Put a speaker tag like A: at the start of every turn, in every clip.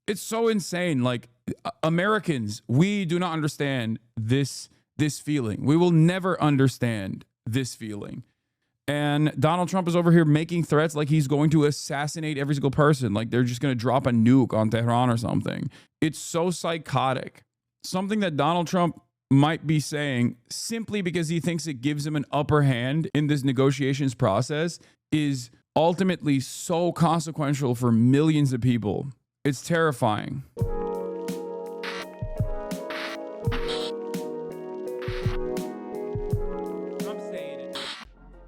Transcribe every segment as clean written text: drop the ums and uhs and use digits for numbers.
A: It's so insane. Like, Americans, we do not understand this feeling. We will never understand this feeling. And Donald Trump is over here making threats like he's going to assassinate every single person. Like they're just going to drop a nuke on Tehran or something. It's so psychotic. Something that Donald Trump might be saying simply because he thinks it gives him an upper hand in this negotiations process is ultimately so consequential for millions of people. It's terrifying.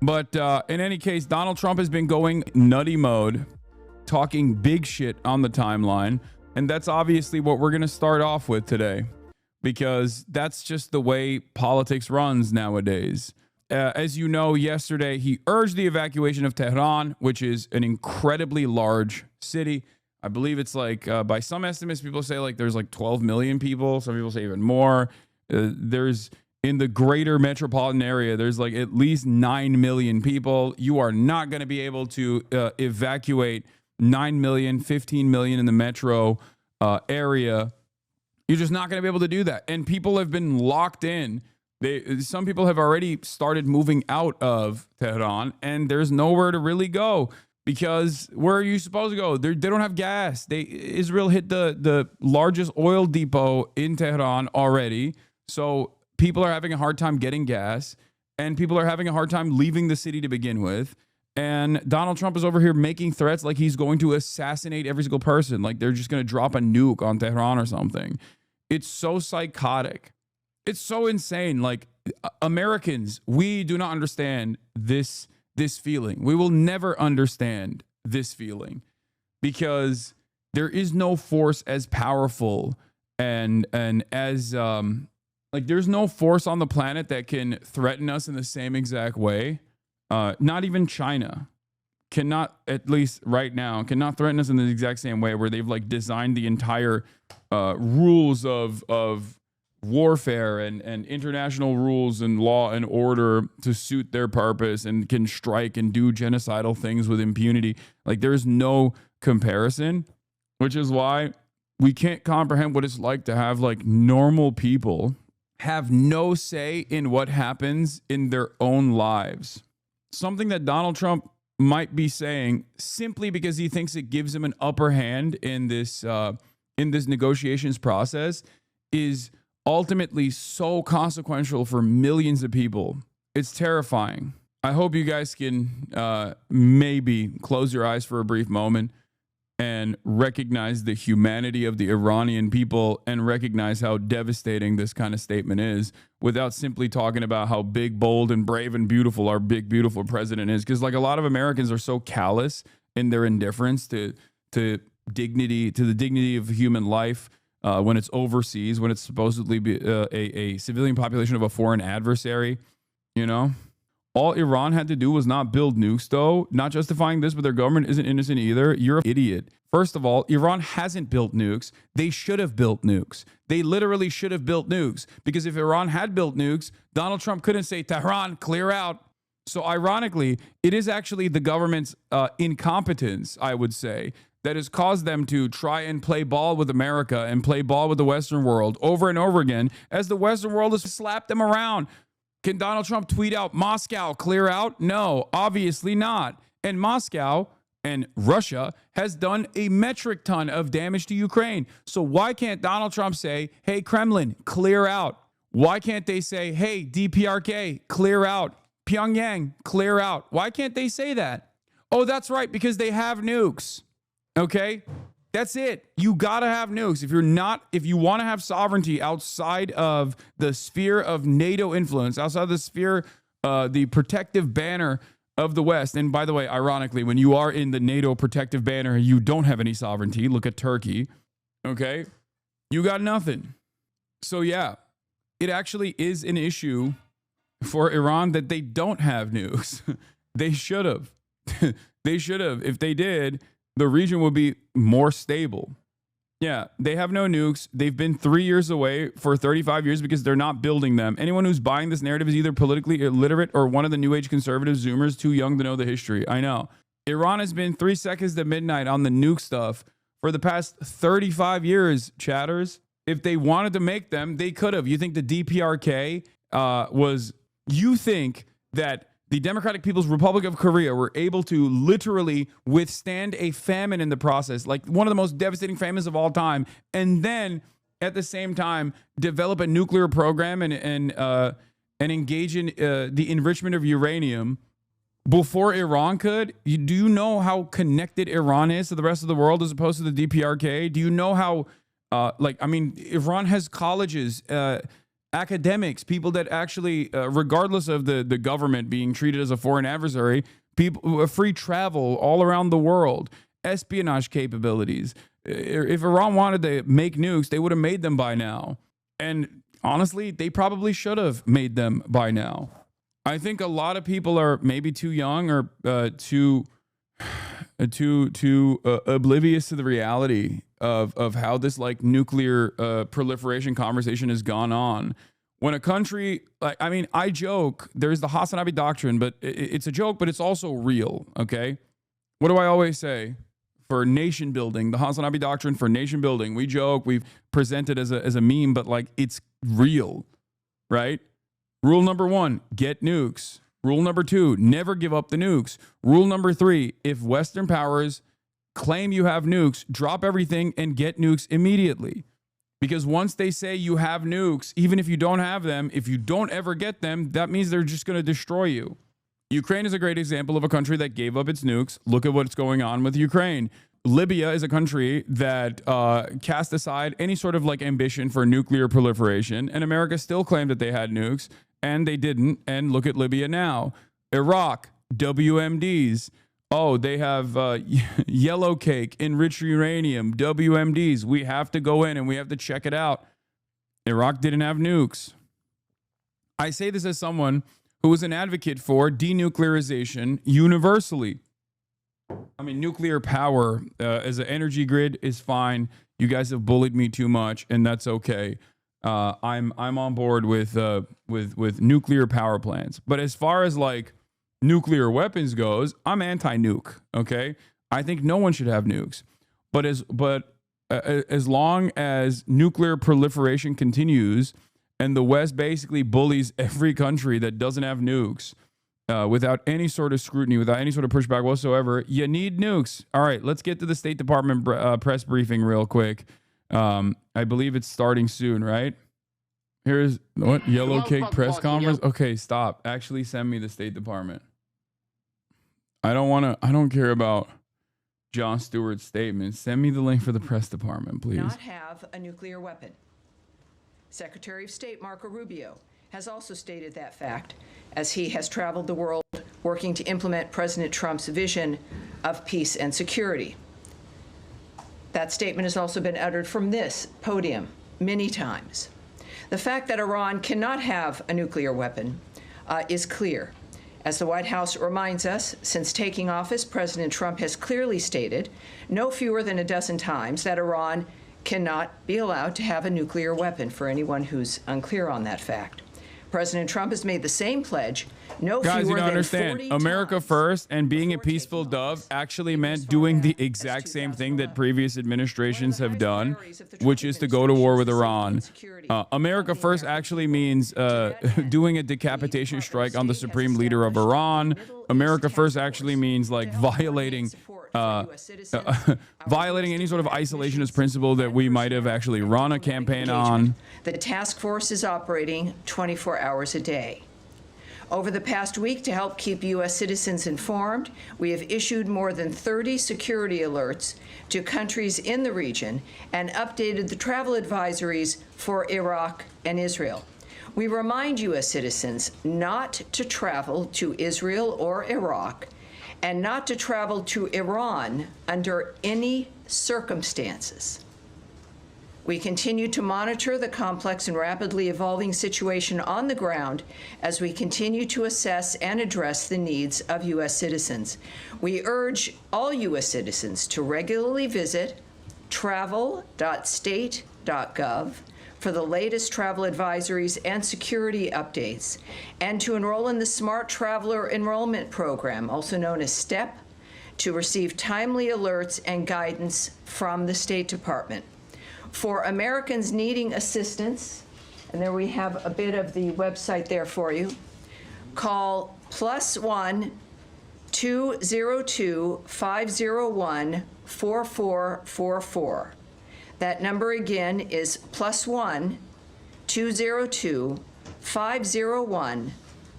A: But in any case, Donald Trump has been going nutty mode, talking big shit on the timeline. And that's obviously what we're going to start off with today, because that's just the way politics runs nowadays. As you know, yesterday, he urged the evacuation of Tehran, which is an incredibly large city. I believe it's like, by some estimates, people say like there's like 12 million people. Some people say even more. In the greater metropolitan area, there's like at least 9 million people. You are not going to be able to evacuate 9 million, 15 million in the metro area. You're just not going to be able to do that. And people have been locked in. Some people have already started moving out of Tehran, and there's nowhere to really go, because where are you supposed to go? They don't have gas. Israel hit the largest oil depot in Tehran already. So people are having a hard time getting gas, and people are having a hard time leaving the city to begin with. And Donald Trump is over here making threats like he's going to assassinate every single person. Like they're just going to drop a nuke on Tehran or something. It's so psychotic. It's so insane. Like, Americans, we do not understand this feeling. We will never understand this feeling, because there is no force as powerful and as like there's no force on the planet that can threaten us in the same exact way. Not even China cannot, at least right now, cannot threaten us in the exact same way, where they've like designed the entire rules of warfare and international rules and law and order to suit their purpose, and can strike and do genocidal things with impunity. Like there's no comparison, which is why we can't comprehend what it's like to have like normal people have no say in what happens in their own lives. Something that Donald Trump might be saying simply because he thinks it gives him an upper hand in this negotiations process is ultimately so consequential for millions of people. It's terrifying. I hope you guys can maybe close your eyes for a brief moment and recognize the humanity of the Iranian people, and recognize how devastating this kind of statement is, without simply talking about how big, bold, and brave and beautiful our big, beautiful president is. Because like a lot of Americans are so callous in their indifference to dignity, to the dignity of human life, when it's overseas, when it's supposedly a civilian population of a foreign adversary, you know? All Iran had to do was not build nukes, though. Not justifying this, but their government isn't innocent either. You're an idiot. First of all, Iran hasn't built nukes. They should have built nukes. They literally should have built nukes. Because if Iran had built nukes, Donald Trump couldn't say, Tehran, clear out. So ironically, it is actually the government's incompetence, I would say, that has caused them to try and play ball with America and play ball with the Western world over and over again, as the Western world has slapped them around. Can Donald Trump tweet out, Moscow, clear out? No, obviously not. And Moscow and Russia has done a metric ton of damage to Ukraine. So why can't Donald Trump say, hey, Kremlin, clear out? Why can't they say, hey, DPRK, clear out? Pyongyang, clear out? Why can't they say that? Oh, that's right, because they have nukes. Okay? That's it. You gotta have nukes. If you want to have sovereignty outside of the sphere of NATO influence, outside of the sphere, the protective banner of the West. And by the way, ironically, when you are in the NATO protective banner, you don't have any sovereignty. Look at Turkey. Okay? You got nothing. So yeah, it actually is an issue for Iran that they don't have nukes. They should have. They should have. If they did, the region would be more stable. Yeah, they have no nukes. They've been 3 years away for 35 years because they're not building them. Anyone who's buying this narrative is either politically illiterate or one of the new age conservative Zoomers too young to know the history. I know. Iran has been 3 seconds to midnight on the nuke stuff for the past 35 years, chatters. If they wanted to make them, they could have. You think the DPRK you think that the Democratic People's Republic of Korea were able to literally withstand a famine in the process, like one of the most devastating famines of all time, and then at the same time develop a nuclear program and engage in the enrichment of uranium before Iran could? Do you know how connected Iran is to the rest of the world as opposed to the DPRK? Do you know how, Iran has colleges, academics, people that actually, regardless of the government being treated as a foreign adversary, people, free travel all around the world, espionage capabilities. If Iran wanted to make nukes, they would have made them by now. And honestly, they probably should have made them by now. I think a lot of people are maybe too young or too oblivious to the reality of how this like nuclear proliferation conversation has gone on. When a country, I joke, there's the Hasanabi doctrine, but it's a joke, but it's also real, okay? What do I always say? For nation building, the Hasanabi doctrine for nation building, we joke, we've presented as a meme, but like it's real, right? Rule number 1, get nukes. Rule number 2, never give up the nukes. Rule number 3, if Western powers claim you have nukes, drop everything and get nukes immediately. Because once they say you have nukes, even if you don't have them, if you don't ever get them, that means they're just going to destroy you. Ukraine is a great example of a country that gave up its nukes. Look at what's going on with Ukraine. Libya is a country that cast aside any sort of like ambition for nuclear proliferation, and America still claimed that they had nukes, and they didn't. And look at Libya now. Iraq, WMDs. Oh, they have yellow cake, enriched uranium, WMDs. We have to go in and we have to check it out. Iraq didn't have nukes. I say this as someone who was an advocate for denuclearization universally. I mean, nuclear power as an energy grid is fine. You guys have bullied me too much, and that's okay. I'm on board with nuclear power plants. But as far as like nuclear weapons goes, I'm anti-nuke. Okay, I think no one should have nukes. But as long as nuclear proliferation continues, and the West basically bullies every country that doesn't have nukes without any sort of scrutiny, without any sort of pushback whatsoever, you need nukes. All right, let's get to the State Department press briefing real quick. I believe it's starting soon, right? Here's what yellow cake press conference. Okay, stop. Actually, send me the State Department. I don't care about Jon Stewart's statement. Send me the link for the press department, please.
B: Not have a nuclear weapon. Secretary of State Marco Rubio has also stated that fact as he has traveled the world working to implement President Trump's vision of peace and security. That statement has also been uttered from this podium many times. The fact that Iran cannot have a nuclear weapon is clear. As the White House reminds us, since taking office, President Trump has clearly stated no fewer than a dozen times that Iran cannot be allowed to have a nuclear weapon, for anyone who's unclear on that fact. President Trump has made the same pledge no
A: Guys,
B: fewer
A: you don't
B: than
A: understand.
B: 40
A: America
B: times
A: first and being a
B: before
A: peaceful
B: taking
A: dove
B: office.
A: actually
B: It
A: meant
B: was
A: doing
B: far
A: the
B: back as
A: exact same thing that
B: 2011.
A: previous administrations
B: One of
A: have
B: the
A: done,
B: highest priorities of the Trump
A: which is to go to war with Iran.
B: administration's security
A: America
B: of the
A: first
B: American
A: actually
B: people.
A: means
B: To that end,
A: doing a
B: the
A: decapitation
B: Department of
A: strike on the
B: State has
A: supreme leader of
B: established a
A: Iran.
B: Middle
A: America
B: East
A: first
B: task
A: actually
B: force
A: means
B: to
A: like
B: help coordinate
A: violating
B: support for US citizens,
A: violating any sort of isolationist principle that we might have actually run a campaign on.
B: The task force is operating 24 hours a day. Over the past week, to help keep U.S. citizens informed, we have issued more than 30 security alerts to countries in the region and updated the travel advisories for Iraq and Israel. We remind U.S. citizens not to travel to Israel or Iraq and not to travel to Iran under any circumstances. We continue to monitor the complex and rapidly evolving situation on the ground as we continue to assess and address the needs of U.S. citizens. We urge all U.S. citizens to regularly visit travel.state.gov for the latest travel advisories and security updates, and to enroll in the Smart Traveler Enrollment Program, also known as STEP, to receive timely alerts and guidance from the State Department. For Americans needing assistance, and there we have a bit of the website there for you, call +1 202 501 4444. That number again is +1 202 501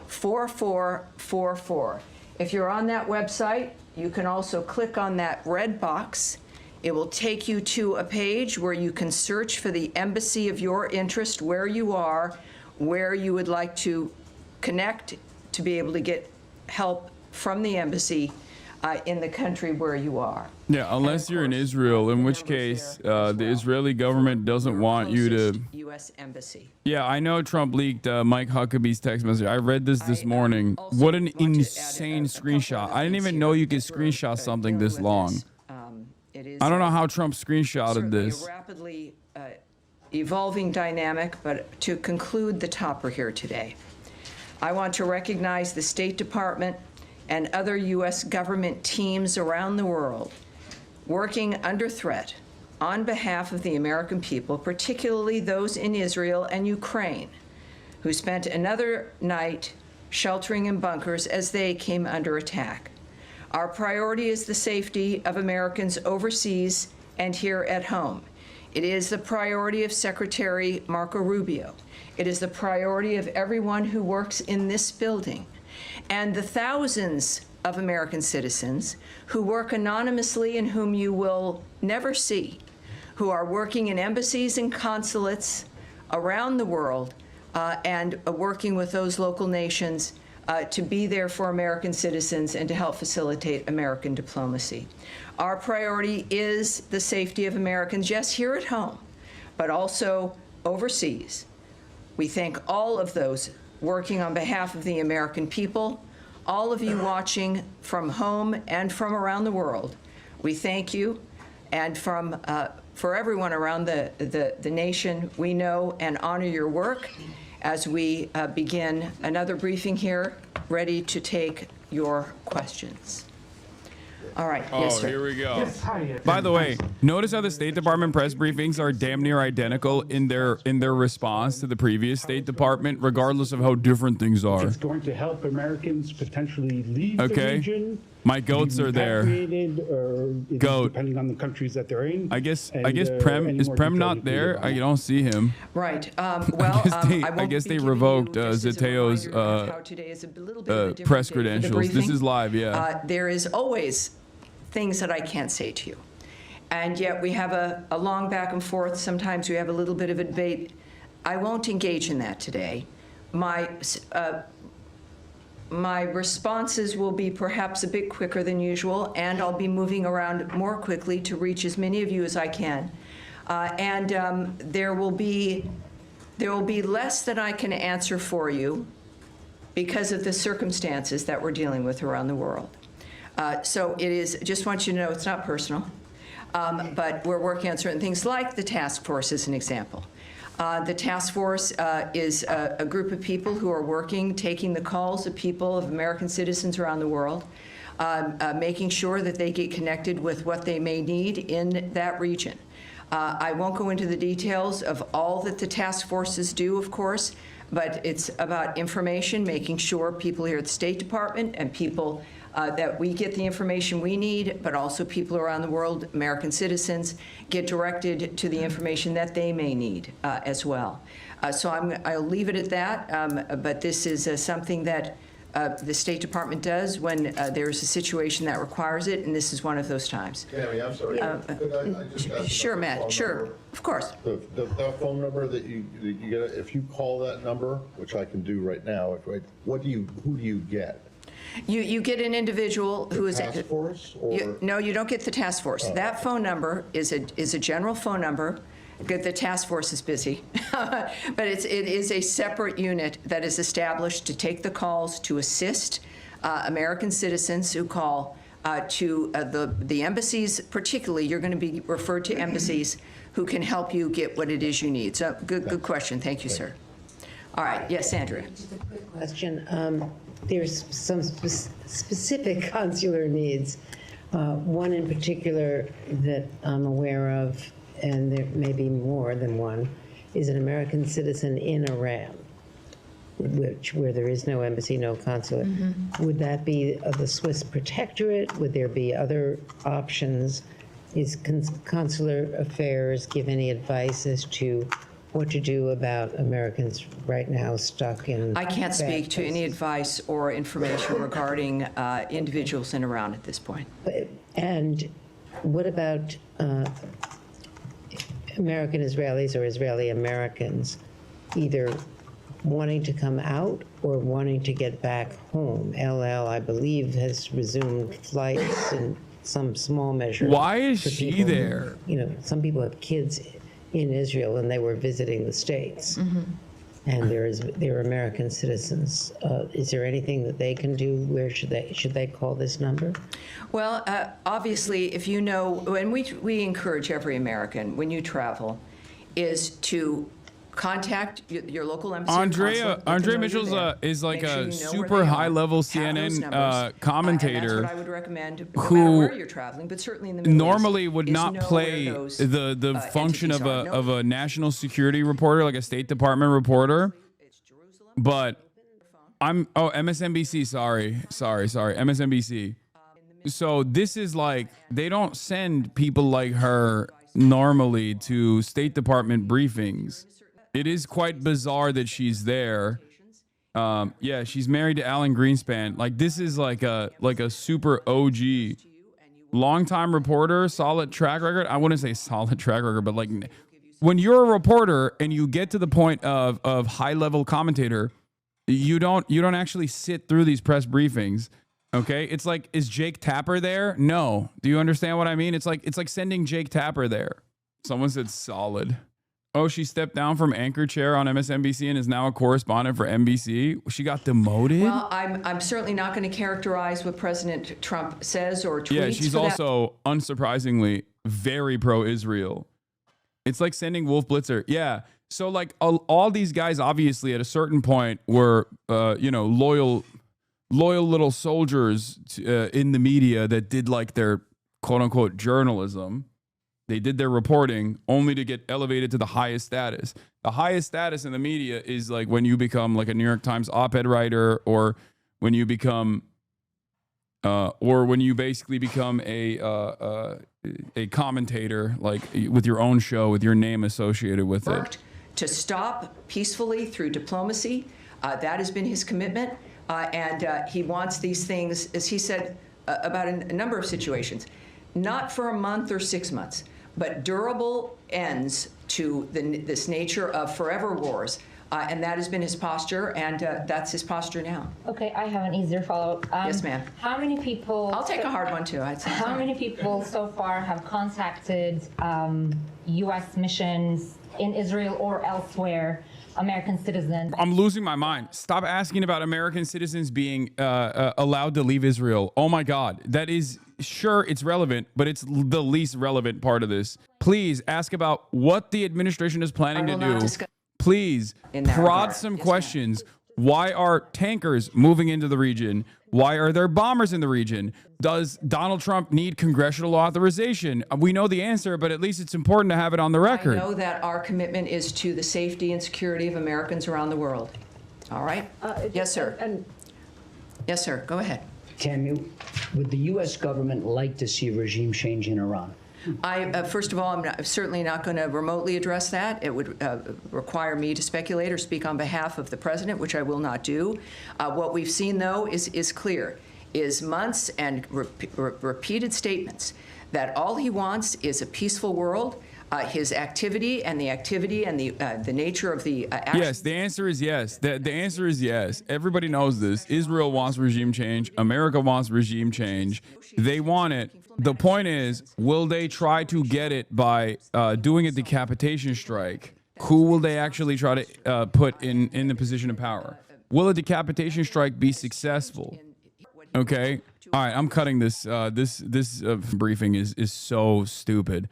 B: 4444. If you're on that website, you can also click on that red box. It will take you to a page where you can search for the embassy of your interest, where you are, where you would like to connect to be able to get help from the embassy in the country where you are.
A: Yeah, unless you're in Israel, in which case the Israeli government doesn't want you to.
B: U.S. Embassy.
A: Yeah, I know Trump leaked Mike Huckabee's text message. I read this morning. What an insane screenshot. I didn't even know you could screenshot something this long. I don't know how Trump screenshotted this.
B: A rapidly evolving dynamic, but to conclude the topper here today, I want to recognize the State Department and other U.S. government teams around the world working under threat on behalf of the American people, particularly those in Israel and Ukraine, who spent another night sheltering in bunkers as they came under attack. Our priority is the safety of Americans overseas and here at home. It is the priority of Secretary Marco Rubio. It is the priority of everyone who works in this building, and the thousands of American citizens who work anonymously and whom you will never see, who are working in embassies and consulates around the world and working with those local nations to be there for American citizens and to help facilitate American diplomacy. Our priority is the safety of Americans, yes, here at home, but also overseas. We thank all of those working on behalf of the American people, all of you watching from home and from around the world. We thank you, and for everyone around the nation, we know and honor your work as we begin another briefing here, ready to take your questions. All right. Yes, sir.
A: Here we go.
C: Yes, hi.
A: By the way, notice how the State Department press briefings are damn near identical in their response to the previous State Department, regardless of how different things are.
C: It's going to help Americans potentially leave the
A: Okay.
C: region.
A: My goats are there.
C: Repatriated, or it is
A: Goat.
C: depending on the countries that they're in.
A: I guess
C: And,
A: Prem
C: any
A: is
C: more
A: Prem
C: detail
A: not
C: you can
A: there?
C: get
A: I
C: on
A: don't see him.
B: Right. Well,
A: I guess they revoked Zeteo's press credentials. This is live, yeah.
B: There is always things that I can't say to you. And yet we have a long back and forth. Sometimes we have a little bit of a debate. I won't engage in that today. My responses will be perhaps a bit quicker than usual, and I'll be moving around more quickly to reach as many of you as I can. There will be less that I can answer for you because of the circumstances that we're dealing with around the world. So it is, just want you to know, it's not personal, but we're working on certain things, like the task force as an example. The task force is a group of people who are working, taking the calls of people, of American citizens around the world, making sure that they get connected with what they may need in that region. I won't go into the details of all that the task forces do, of course, but it's about information, making sure people here at the State Department and people that we get the information we need, but also people around the world, American citizens, get directed to the information that they may need as well. So I'll leave it at that, but this is something that the State Department does when there's a situation that requires it, and this is one of those times.
D: Tammy, I'm sorry. Could I just ask
B: Sure,
D: about the
B: Matt,
D: phone
B: sure,
D: number?
B: of course.
D: The phone number that you get, if you call that number, which I can do right now, who do you get?
B: You get an individual who is
D: Task force, or?
B: no, you don't get the task force. That phone number is a general phone number. The task force is busy, but it is a separate unit that is established to take the calls to assist American citizens who call to the embassies. Particularly, you're going to be referred to embassies who can help you get what it is you need. So good question. Thank you, sir. All right. Yes, Andrea.
E: Just a quick question. There's some specific consular needs. One in particular that I'm aware of, and there may be more than one, is an American citizen in Iran, where there is no embassy, no consulate. Would that be of the Swiss protectorate? Would there be other options? Is consular affairs give any advice as to what to do about Americans right now stuck in?
B: I can't speak
E: bad
B: to any
E: places?
B: advice or information regarding individuals in Iran at this point.
E: And what about American Israelis or Israeli Americans either wanting to come out or wanting to get back home? LL, I believe, has resumed flights in some small measure.
A: Why is
E: for
A: she
E: people who-
A: there?
E: You know, some people have kids in Israel and they were visiting the States. And they're American citizens. Is there anything that they can do? Where should they call this number?
B: Well, obviously, if you know, and we encourage every American, when you travel, is to contact your local embassy. or consulate, let them
A: Andrea
B: know
A: Mitchell's
B: you're there.
A: is like
B: Make sure
A: a
B: you know where
A: super
B: they are,
A: high-level
B: have those
A: CNN
B: numbers,
A: commentator
B: and that's what I would recommend, no
A: who
B: matter where you're traveling, but certainly in the Middle
A: normally
B: East,
A: would
B: is
A: not
B: know
A: play
B: where those,
A: the function
B: entities
A: of
B: are. No,
A: a national security reporter, like a State Department reporter. But MSNBC. Sorry, MSNBC. So this is like, they don't send people like her normally to State Department briefings. It is quite bizarre that she's there. Yeah, she's married to Alan Greenspan. Like, this is like a super OG, longtime reporter, solid track record. I wouldn't say solid track record, but like, when you're a reporter and you get to the point of high level commentator, you don't actually sit through these press briefings. Okay, it's like, is Jake Tapper there? No. Do you understand what I mean? It's like sending Jake Tapper there. Someone said solid. Oh, she stepped down from anchor chair on MSNBC and is now a correspondent for NBC. She got demoted.
B: Well, I'm certainly not going to characterize what President Trump says or tweets.
A: Yeah, she's
B: for that.
A: also, unsurprisingly, very pro-Israel. It's like sending Wolf Blitzer. Yeah. So like all these guys obviously at a certain point were, loyal little soldiers in the media that did like their quote unquote journalism. They did their reporting only to get elevated to the highest status. The highest status in the media is like when you become like a New York Times op-ed writer, or when you become, or when you basically become a commentator, like with your own show, with your name associated with it.
B: Worked to stop peacefully through diplomacy. That has been his commitment. And he wants these things, as he said about a number of situations, not for a month or 6 months, but durable ends to this nature of forever wars. And that has been his posture, and that's his posture now.
F: Okay, I have an easier follow-up.
B: Yes, ma'am.
F: How many people...
B: I'll take a hard one, too. I'd say.
F: How many people so far have contacted U.S. missions in Israel or elsewhere, American citizens?
A: I'm losing my mind. Stop asking about American citizens being allowed to leave Israel. Oh my God. That is, sure, it's relevant, but it's the least relevant part of this. Please ask about what the administration is planning to do. Please
B: In that
A: prod
B: regard.
A: some
B: Yes,
A: questions. Why are tankers moving into the region? Why are there bombers in the region? Does Donald Trump need congressional authorization? We know the answer, but at least it's important to have it on the record.
B: I know that our commitment is to the safety and security of Americans around the world. All right? Yes, sir. Yes, sir. Go ahead.
G: Tammy, would the U.S. government like to see a regime change in Iran?
B: First of all, I'm certainly not going to remotely address that. It would require me to speculate or speak on behalf of the president, which I will not do. What we've seen, though, is clear, is months and repeated statements that all he wants is a peaceful world. His activity and the nature of the action.
A: Yes, the answer is yes. The answer is yes. Everybody knows this. Israel wants regime change. America wants regime change. They want it. The point is, will they try to get it by doing a decapitation strike? Who will they actually try to put in the position of power? Will a decapitation strike be successful? Okay. All right. I'm cutting this. This briefing is so stupid.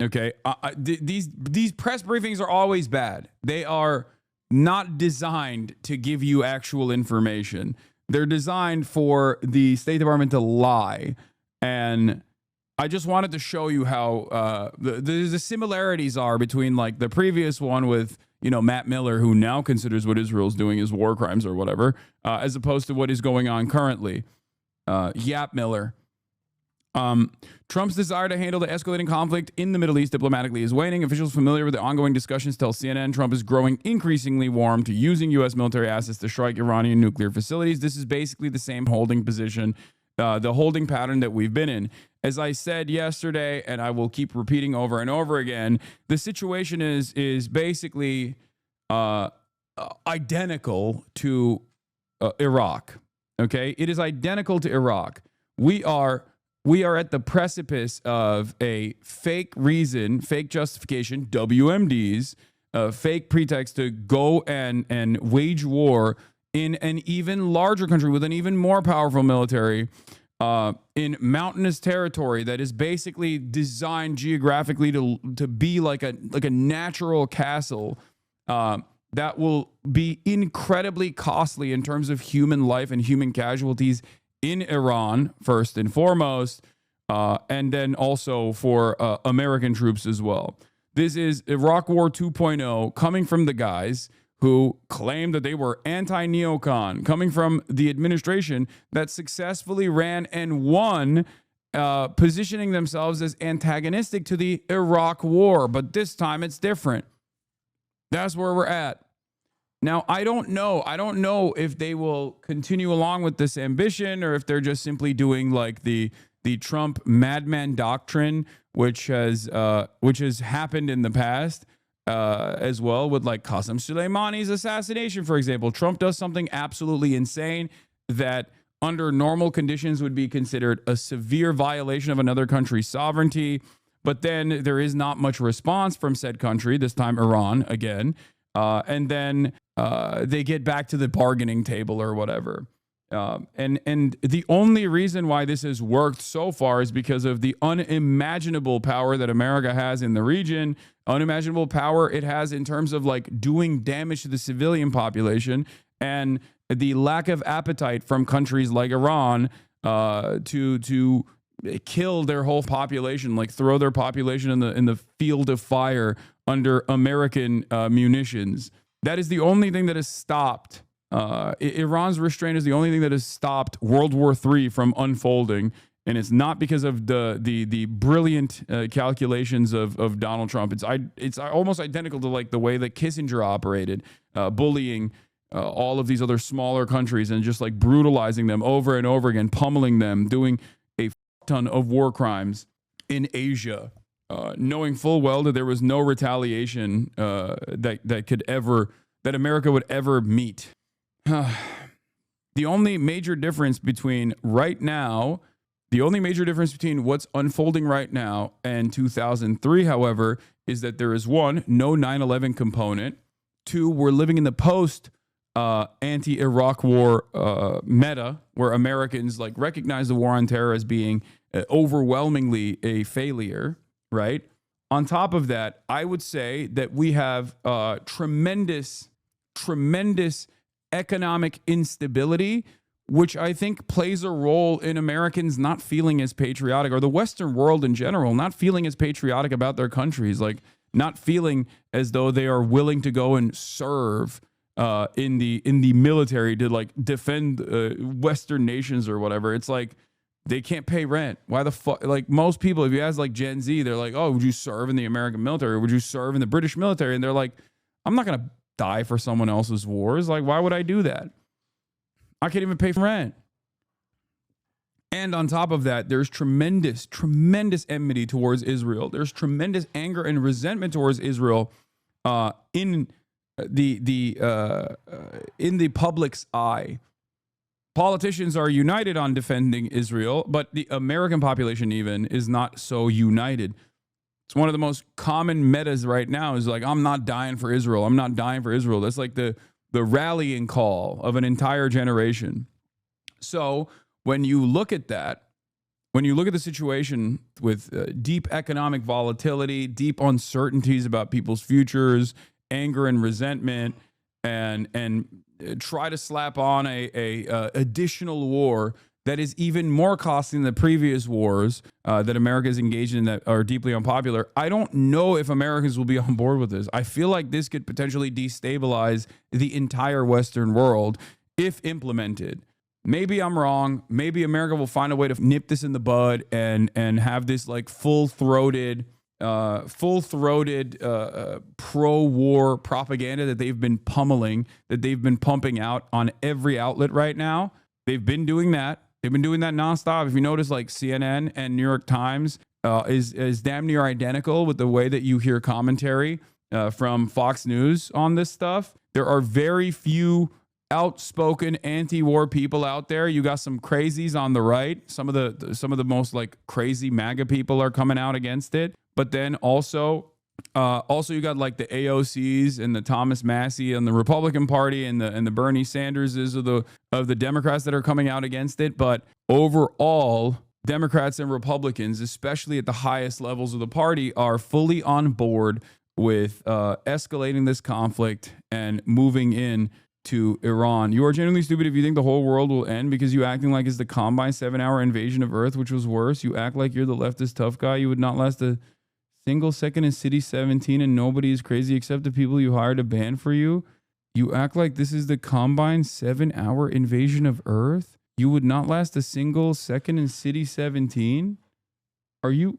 A: Okay, these press briefings are always bad. They are not designed to give you actual information. They're designed for the State Department to lie. And I just wanted to show you how the similarities are between like the previous one with, you know, Matt Miller, who now considers what Israel's doing as war crimes or whatever, as opposed to what is going on currently. Yap Miller. Trump's desire to handle the escalating conflict in the Middle East diplomatically is waning. Officials familiar with the ongoing discussions tell CNN Trump is growing increasingly warm to using U.S. military assets to strike Iranian nuclear facilities. This is basically the same holding position, the holding pattern that we've been in. As I said yesterday, and I will keep repeating over and over again, the situation is basically identical to Iraq. Okay, it is identical to Iraq. We are at the precipice of a fake reason, fake justification, WMDs, fake pretext to go and wage war in an even larger country with an even more powerful military in mountainous territory that is basically designed geographically to be like a natural castle that will be incredibly costly in terms of human life and human casualties in Iran, first and foremost, and then also for American troops as well. This is Iraq War 2.0 coming from the guys who claimed that they were anti-neocon, coming from the administration that successfully ran and won, positioning themselves as antagonistic to the Iraq War. But this time it's different. That's where we're at. Now, I don't know if they will continue along with this ambition or if they're just simply doing like the Trump madman doctrine, which has happened in the past. As well with like Qasem Soleimani's assassination, for example. Trump does something absolutely insane that under normal conditions would be considered a severe violation of another country's sovereignty. But then there is not much response from said country, this time Iran again. And then they get back to the bargaining table or whatever. And the only reason why this has worked so far is because of the unimaginable power that America has in the region, unimaginable power it has in terms of like doing damage to the civilian population, and the lack of appetite from countries like Iran to kill their whole population, like throw their population in the field of fire under American munitions. That is the only thing that has stopped. Iran's restraint is the only thing that has stopped World War III from unfolding, and it's not because of the brilliant calculations of Donald Trump. It's almost identical to like the way that Kissinger operated, bullying all of these other smaller countries and just like brutalizing them over and over again, pummeling them, doing a ton of war crimes in Asia, knowing full well that there was no retaliation that America would ever meet. The only major difference between what's unfolding right now and 2003, however, is that there is one, no 9/11 component. Two, we're living in the post anti-Iraq war meta, where Americans like recognize the war on terror as being overwhelmingly a failure, right? On top of that, I would say that we have tremendous economic instability, which I think plays a role in Americans not feeling as patriotic, or the Western world in general, not feeling as patriotic about their countries, like not feeling as though they are willing to go and serve in the military to like defend Western nations or whatever. It's like they can't pay rent. Why the fuck? Like most people, if you ask like Gen Z, they're like, "Oh, would you serve in the American military? Or would you serve in the British military?" And they're like, "I'm not gonna die for someone else's wars. Like, why would I do that? I can't even pay for rent." And on top of that, there's tremendous enmity towards Israel. There's tremendous anger and resentment towards Israel in the public's eye. Politicians are united on defending Israel, but the American population even is not so united. It's one of the most common metas right now is like, I'm not dying for Israel. I'm not dying for Israel. That's like the rallying call of an entire generation. So when you look at that, when you look at the situation with deep economic volatility, deep uncertainties about people's futures, anger and resentment, and try to slap on a additional war that is even more costly than the previous wars that America is engaged in that are deeply unpopular. I don't know if Americans will be on board with this. I feel like this could potentially destabilize the entire Western world if implemented. Maybe I'm wrong. Maybe America will find a way to nip this in the bud and have this like full-throated pro-war propaganda that they've been pummeling, that they've been pumping out on every outlet right now. They've been doing that. They've been doing that nonstop. If you notice, like CNN and New York Times is damn near identical with the way that you hear commentary from Fox News on this stuff. There are very few outspoken anti-war people out there. You got some crazies on the right. Some of the most like crazy MAGA people are coming out against it. But then also you got like the AOCs and the Thomas Massey and the Republican Party and the Bernie Sanderses of the Democrats that are coming out against it. But overall, Democrats and Republicans, especially at the highest levels of the party, are fully on board with escalating this conflict and moving in to Iran. You are genuinely stupid if you think the whole world will end because you acting like it's the combined 7-hour invasion of Earth, which was worse. You act like you're the leftist tough guy. You would not last a single second in City 17 and nobody is crazy except the people you hired to ban for you. You act like this is the combined 7-hour invasion of Earth. You would not last a single second in City 17. Do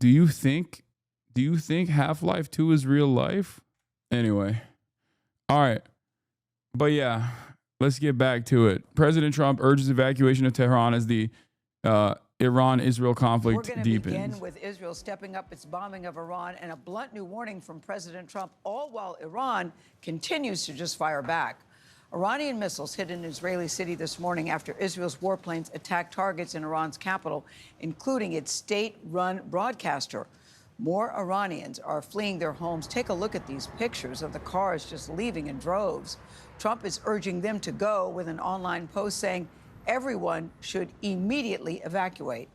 A: you think Half-Life 2 is real life? Anyway. All right. But yeah, let's get back to it. President Trump urges evacuation of Tehran as the Iran-Israel conflict deepens.
H: We're going to begin with Israel stepping up its bombing of Iran and a blunt new warning from President Trump, all while Iran continues to just fire back. Iranian missiles hit an Israeli city this morning after Israel's warplanes attacked targets in Iran's capital, including its state-run broadcaster. More Iranians are fleeing their homes. Take a look at these pictures of the cars just leaving in droves. Trump is urging them to go with an online post saying everyone should immediately evacuate.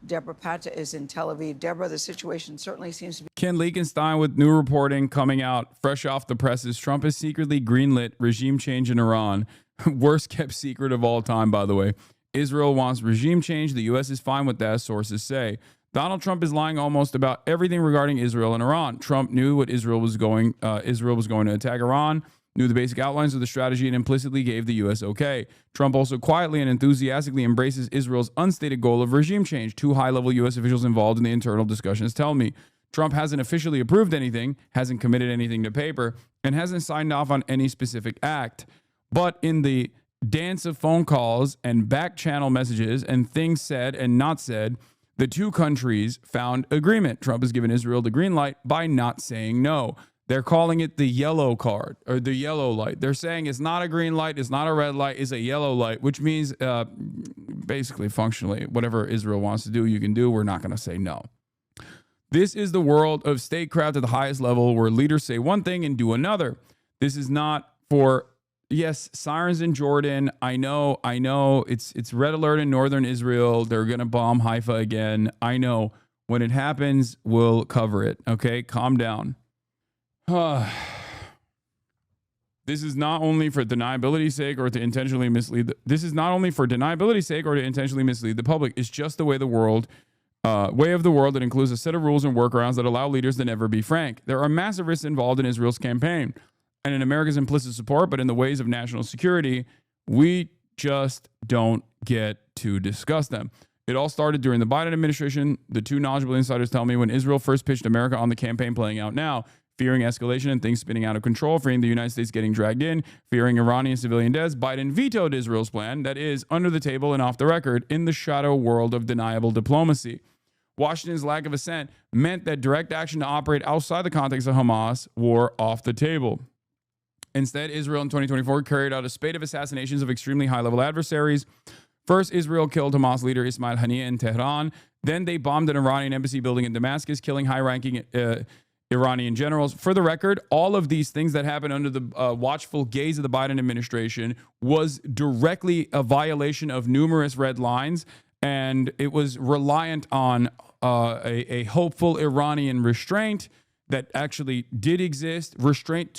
H: Deborah Patta is in Tel Aviv. Deborah, the situation certainly seems to be...
A: Ken Leakenstein with new reporting coming out fresh off the presses. Trump has secretly greenlit regime change in Iran. Worst kept secret of all time, by the way. Israel wants regime change. The U.S. is fine with that, sources say. Donald Trump is lying almost about everything regarding Israel and Iran. Trump knew what Israel was going to attack Iran, knew the basic outlines of the strategy, and implicitly gave the U.S. okay. Trump also quietly and enthusiastically embraces Israel's unstated goal of regime change. 2 high-level U.S. officials involved in the internal discussions tell me. Trump hasn't officially approved anything, hasn't committed anything to paper, and hasn't signed off on any specific act. But in the dance of phone calls and back-channel messages and things said and not said, the two countries found agreement. Trump has given Israel the green light by not saying no. They're calling it the yellow card or the yellow light. They're saying it's not a green light, it's not a red light, it's a yellow light, which means basically functionally whatever Israel wants to do, you can do. We're not going to say no. This is the world of statecraft at the highest level where leaders say one thing and do another. This is not for... Yes, sirens in Jordan. I know. It's red alert in northern Israel. They're going to bomb Haifa again. I know. When it happens, we'll cover it. Okay, calm down. This is not only for deniability's sake or to intentionally mislead. This is not only for deniability's sake or to intentionally mislead the public. It's just the way of the world that includes a set of rules and workarounds that allow leaders to never be frank. There are massive risks involved in Israel's campaign and in America's implicit support, but in the ways of national security, we just don't get to discuss them. It all started during the Biden administration. The 2 knowledgeable insiders tell me when Israel first pitched America on the campaign playing out now, fearing escalation and things spinning out of control, fearing the United States getting dragged in, fearing Iranian civilian deaths, Biden vetoed Israel's plan that is under the table and off the record in the shadow world of deniable diplomacy. Washington's lack of assent meant that direct action to operate outside the context of Hamas were off the table. Instead, Israel in 2024 carried out a spate of assassinations of extremely high-level adversaries. First, Israel killed Hamas leader Ismail Haniyeh in Tehran. Then they bombed an Iranian embassy building in Damascus, killing high-ranking Iranian generals. For the record, all of these things that happened under the watchful gaze of the Biden administration was directly a violation of numerous red lines, and it was reliant on a hopeful Iranian restraint that actually did exist, restraint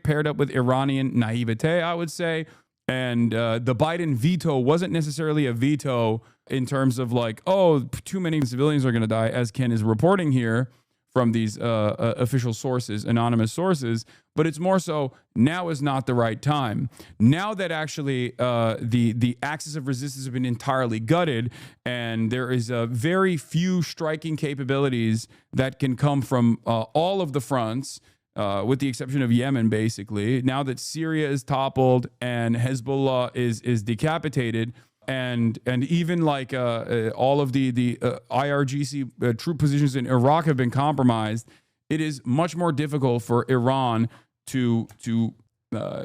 A: paired up with Iranian naivete, I would say, And the Biden veto wasn't necessarily a veto in terms of like, oh, too many civilians are going to die, as Ken is reporting here from these official sources, anonymous sources. But it's more so now is not the right time. Now that actually the axis of resistance has been entirely gutted, and there is very few striking capabilities that can come from all of the fronts, with the exception of Yemen, basically. Now that Syria is toppled and Hezbollah is decapitated, and even like all of the IRGC troop positions in Iraq have been compromised, it is much more difficult for Iran to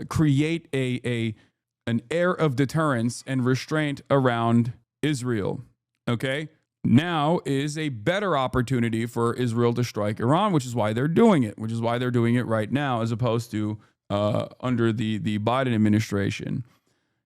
A: create an air of deterrence and restraint around Israel. Okay? Now is a better opportunity for Israel to strike Iran, which is why they're doing it, which is why they're doing it right now, as opposed to under the Biden administration.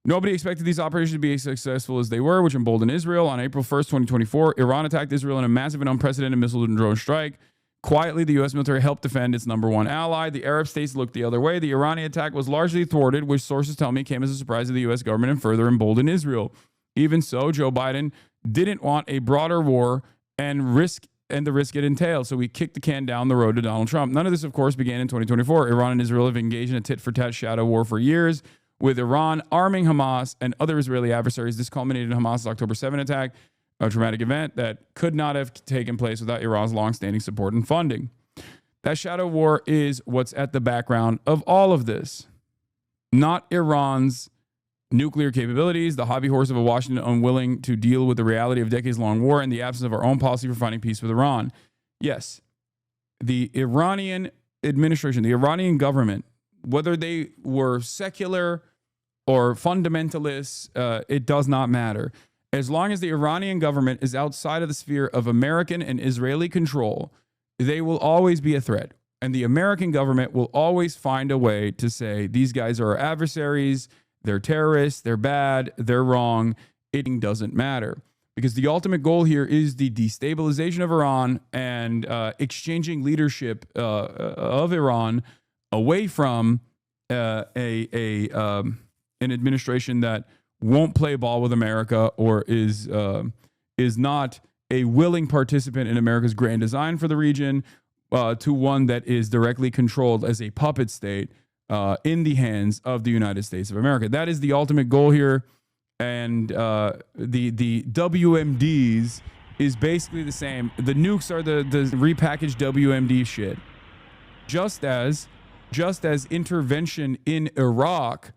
A: Nobody expected these operations to be as successful as they were, which emboldened Israel. On April 1st, 2024, Iran attacked Israel in a massive and unprecedented missile and drone strike. Quietly, the U.S. military helped defend its number one ally. The Arab states looked the other way. The Iranian attack was largely thwarted, which sources tell me came as a surprise to the U.S. government and further emboldened Israel. Even so, Joe Biden didn't want a broader war and the risk it entails, so we kicked the can down the road to Donald Trump. None of this, of course, began in 2024. Iran and Israel have engaged in a tit-for-tat shadow war for years, with Iran arming Hamas and other Israeli adversaries. This culminated in Hamas's October 7 attack, a traumatic event that could not have taken place without Iran's longstanding support and funding. That shadow war is what's at the background of all of this, not Iran's nuclear capabilities, the hobby horse of a Washington unwilling to deal with the reality of decades-long war, and the absence of our own policy for finding peace with Iran. Yes, the Iranian administration, the Iranian government, whether they were secular or fundamentalists, it does not matter. As long as the Iranian government is outside of the sphere of American and Israeli control, they will always be a threat. And the American government will always find a way to say, these guys are our adversaries, they're terrorists, they're bad, they're wrong. It doesn't matter. Because the ultimate goal here is the destabilization of Iran and exchanging leadership of Iran away from an administration that won't play ball with America or is not a willing participant in America's grand design for the region, to one that is directly controlled as a puppet state in the hands of the United States of America. That is the ultimate goal here. And the WMDs is basically the same. The nukes are the repackaged WMD shit. Just as intervention in Iraq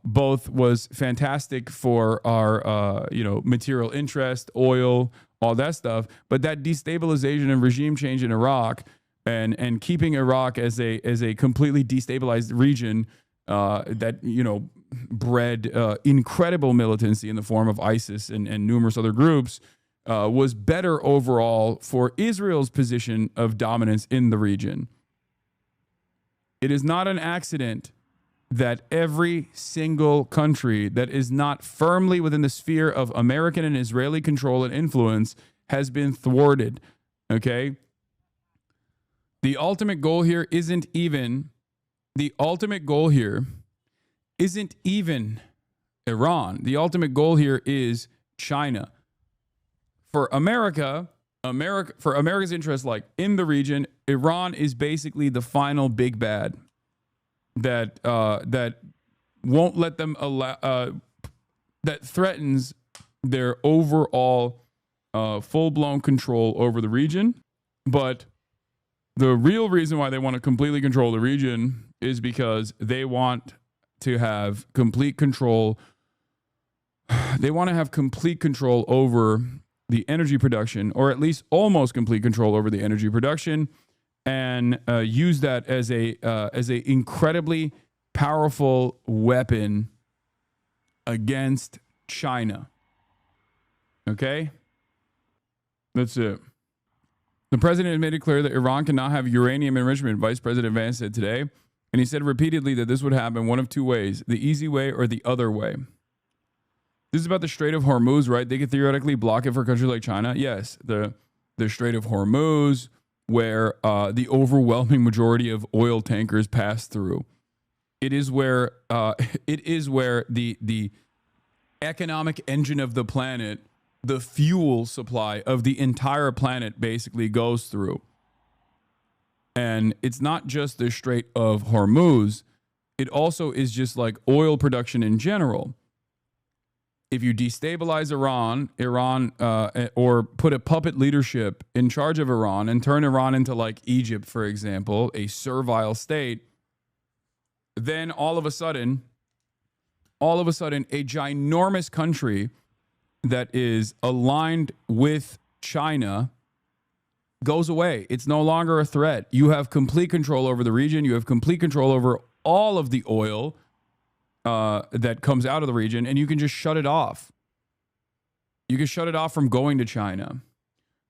A: both was fantastic for our material interest, oil, all that stuff, but that destabilization and regime change in Iraq and keeping Iraq as a completely destabilized region that bred incredible militancy in the form of ISIS and numerous other groups was better overall for Israel's position of dominance in the region. It is not an accident that every single country that is not firmly within the sphere of American and Israeli control and influence has been thwarted. Okay? The ultimate goal here isn't even Iran. The ultimate goal here is China. For America's interest, like in the region, Iran is basically the final big bad that won't let them allow, that threatens their overall full-blown control over the region. But the real reason why they want to completely control the region is because they want to have complete control. They want to have complete control over the energy production, or at least almost complete control over the energy production, and use that as a incredibly powerful weapon against China. Okay? That's it. The president has made it clear that Iran cannot have uranium enrichment, Vice President Vance said today. And he said repeatedly that this would happen one of two ways, the easy way or the other way. This is about the Strait of Hormuz, right? They could theoretically block it for countries like China. Yes, the Strait of Hormuz, where the overwhelming majority of oil tankers pass through. It is where the economic engine of the planet, the fuel supply of the entire planet basically goes through. And it's not just the Strait of Hormuz. It also is just like oil production in general. If you destabilize Iran, or put a puppet leadership in charge of Iran and turn Iran into like Egypt, for example, a servile state, then all of a sudden, a ginormous country that is aligned with China goes away. It's no longer a threat. You have complete control over the region. You have complete control over all of the oil that comes out of the region, and you can just shut it off. You can shut it off from going to China.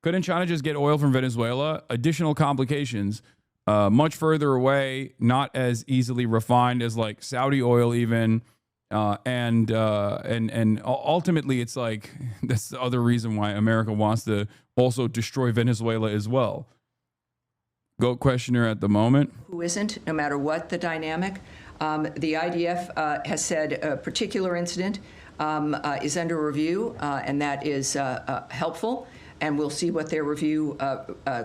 A: Couldn't China just get oil from Venezuela? Additional complications, much further away, not as easily refined as like Saudi oil even. And ultimately, it's like that's the other reason why America wants to also destroy Venezuela as well. Goat questioner at the moment.
B: Who isn't, no matter what the dynamic. The IDF has said a particular incident is under review, and that is helpful. And we'll see what their review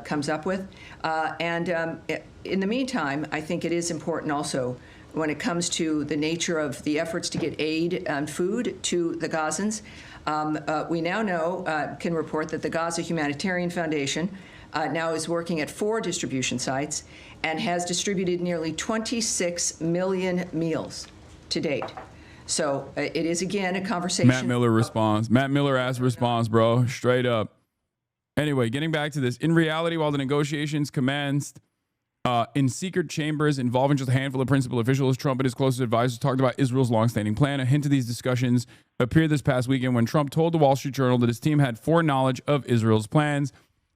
B: comes up with. And in the meantime, I think it is important also when it comes to the nature of the efforts to get aid and food to the Gazans. We now know, can report that the Gaza Humanitarian Foundation now is working at 4 distribution sites and has distributed nearly 26 million meals to date. So it is, again, a conversation.
A: Matt Miller responds. Matt Miller ass response, bro. Straight up. Anyway, getting back to this. In reality, while the negotiations commenced in secret chambers involving just a handful of principal officials, Trump and his closest advisors talked about Israel's longstanding plan. A hint of these discussions appeared this past weekend when Trump told the Wall Street Journal that his team had foreknowledge of Israel's plans.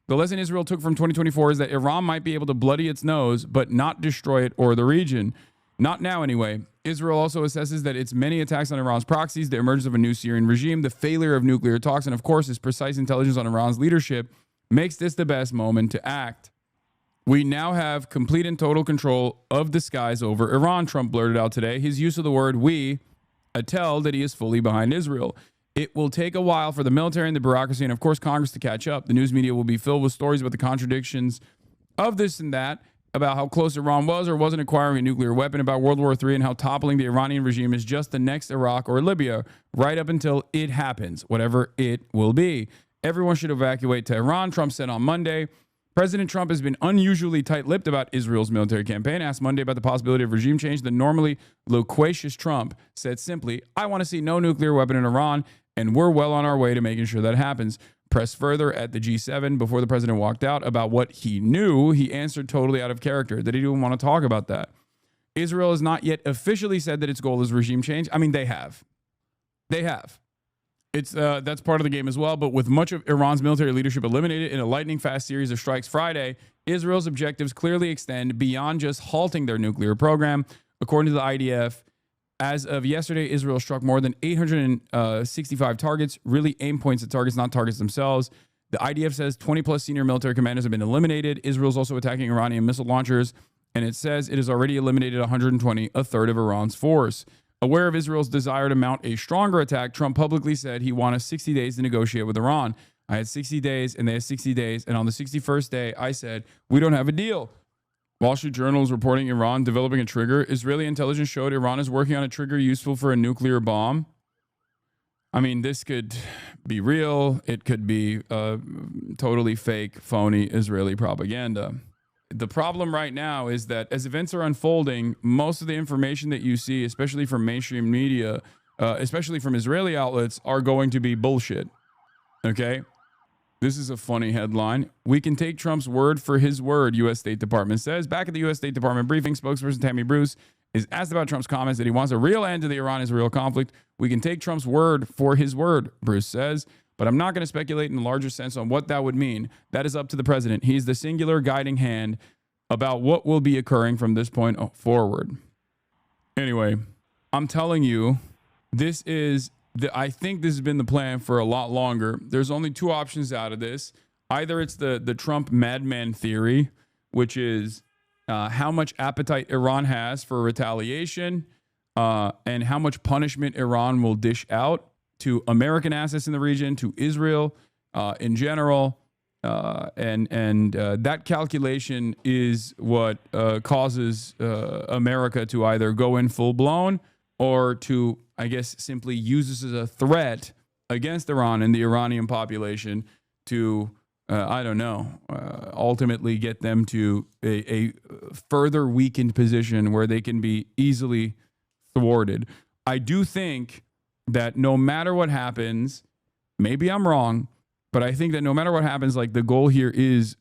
A: The lesson Israel took from 2024 is that Iran might be able to bloody its nose, but not destroy it or the region. Not now, anyway. Israel also assesses that its many attacks on Iran's proxies, the emergence of a new Syrian regime, the failure of nuclear talks, and of course, its precise intelligence on Iran's leadership makes this the best moment to act. We now have complete and total control of the skies over Iran, Trump blurted out today. His use of the word we tell that he is fully behind Israel. It will take a while for the military and the bureaucracy and, of course, Congress to catch up. The news media will be filled with stories about the contradictions of this and that, about how close Iran was or wasn't acquiring a nuclear weapon, about World War III, and how toppling the Iranian regime is just the next Iraq or Libya, right up until it happens, whatever it will be. Everyone should evacuate to Iran, Trump said on Monday. President Trump has been unusually tight-lipped about Israel's military campaign. Asked Monday about the possibility of regime change, the normally loquacious Trump said simply, I want to see no nuclear weapon in Iran, and we're well on our way to making sure that happens. Pressed further at the G7 before the president walked out about what he knew, he answered totally out of character that he didn't want to talk about that. Israel has not yet officially said that its goal is regime change. I mean, they have. They have. It's that's part of the game as well. But with much of Iran's military leadership eliminated in a lightning-fast series of strikes Friday, Israel's objectives clearly extend beyond just halting their nuclear program. According to the IDF, as of yesterday, Israel struck more than 865 targets, really aim points at targets, not targets themselves. The IDF says 20-plus senior military commanders have been eliminated. Israel's also attacking Iranian missile launchers, and it says it has already eliminated 120, a third of Iran's force. Aware of Israel's desire to mount a stronger attack, Trump publicly said he wanted 60 days to negotiate with Iran. I had 60 days, and they had 60 days, and on the 61st day, I said, we don't have a deal. Wall Street Journal is reporting Iran developing a trigger. Israeli intelligence showed Iran is working on a trigger useful for a nuclear bomb. I mean, this could be real. It could be totally fake, phony Israeli propaganda. The problem right now is that as events are unfolding, most of the information that you see, especially from mainstream media, especially from Israeli outlets, are going to be bullshit. Okay? This is a funny headline. We can take Trump's word for his word, U.S. State Department says. Back at the U.S. State Department briefing, spokesperson Tammy Bruce is asked about Trump's comments that he wants a real end to the Iran-Israel conflict. We can take Trump's word for his word, Bruce says, but I'm not going to speculate in the larger sense on what that would mean. That is up to the president. He's the singular guiding hand about what will be occurring from this point forward. Anyway, I'm telling you, this is I think this has been the plan for a lot longer. There's only two options out of this. Either it's the Trump madman theory, which is how much appetite Iran has for retaliation, and how much punishment Iran will dish out to American assets in the region, to Israel in general. And that calculation is what causes America to either go in full blown or to, I guess, simply use this as a threat against Iran and the Iranian population to, I don't know, ultimately get them to a further weakened position where they can be easily thwarted. I do think that no matter what happens, maybe I'm wrong, but I think that no matter what happens, like the goal here is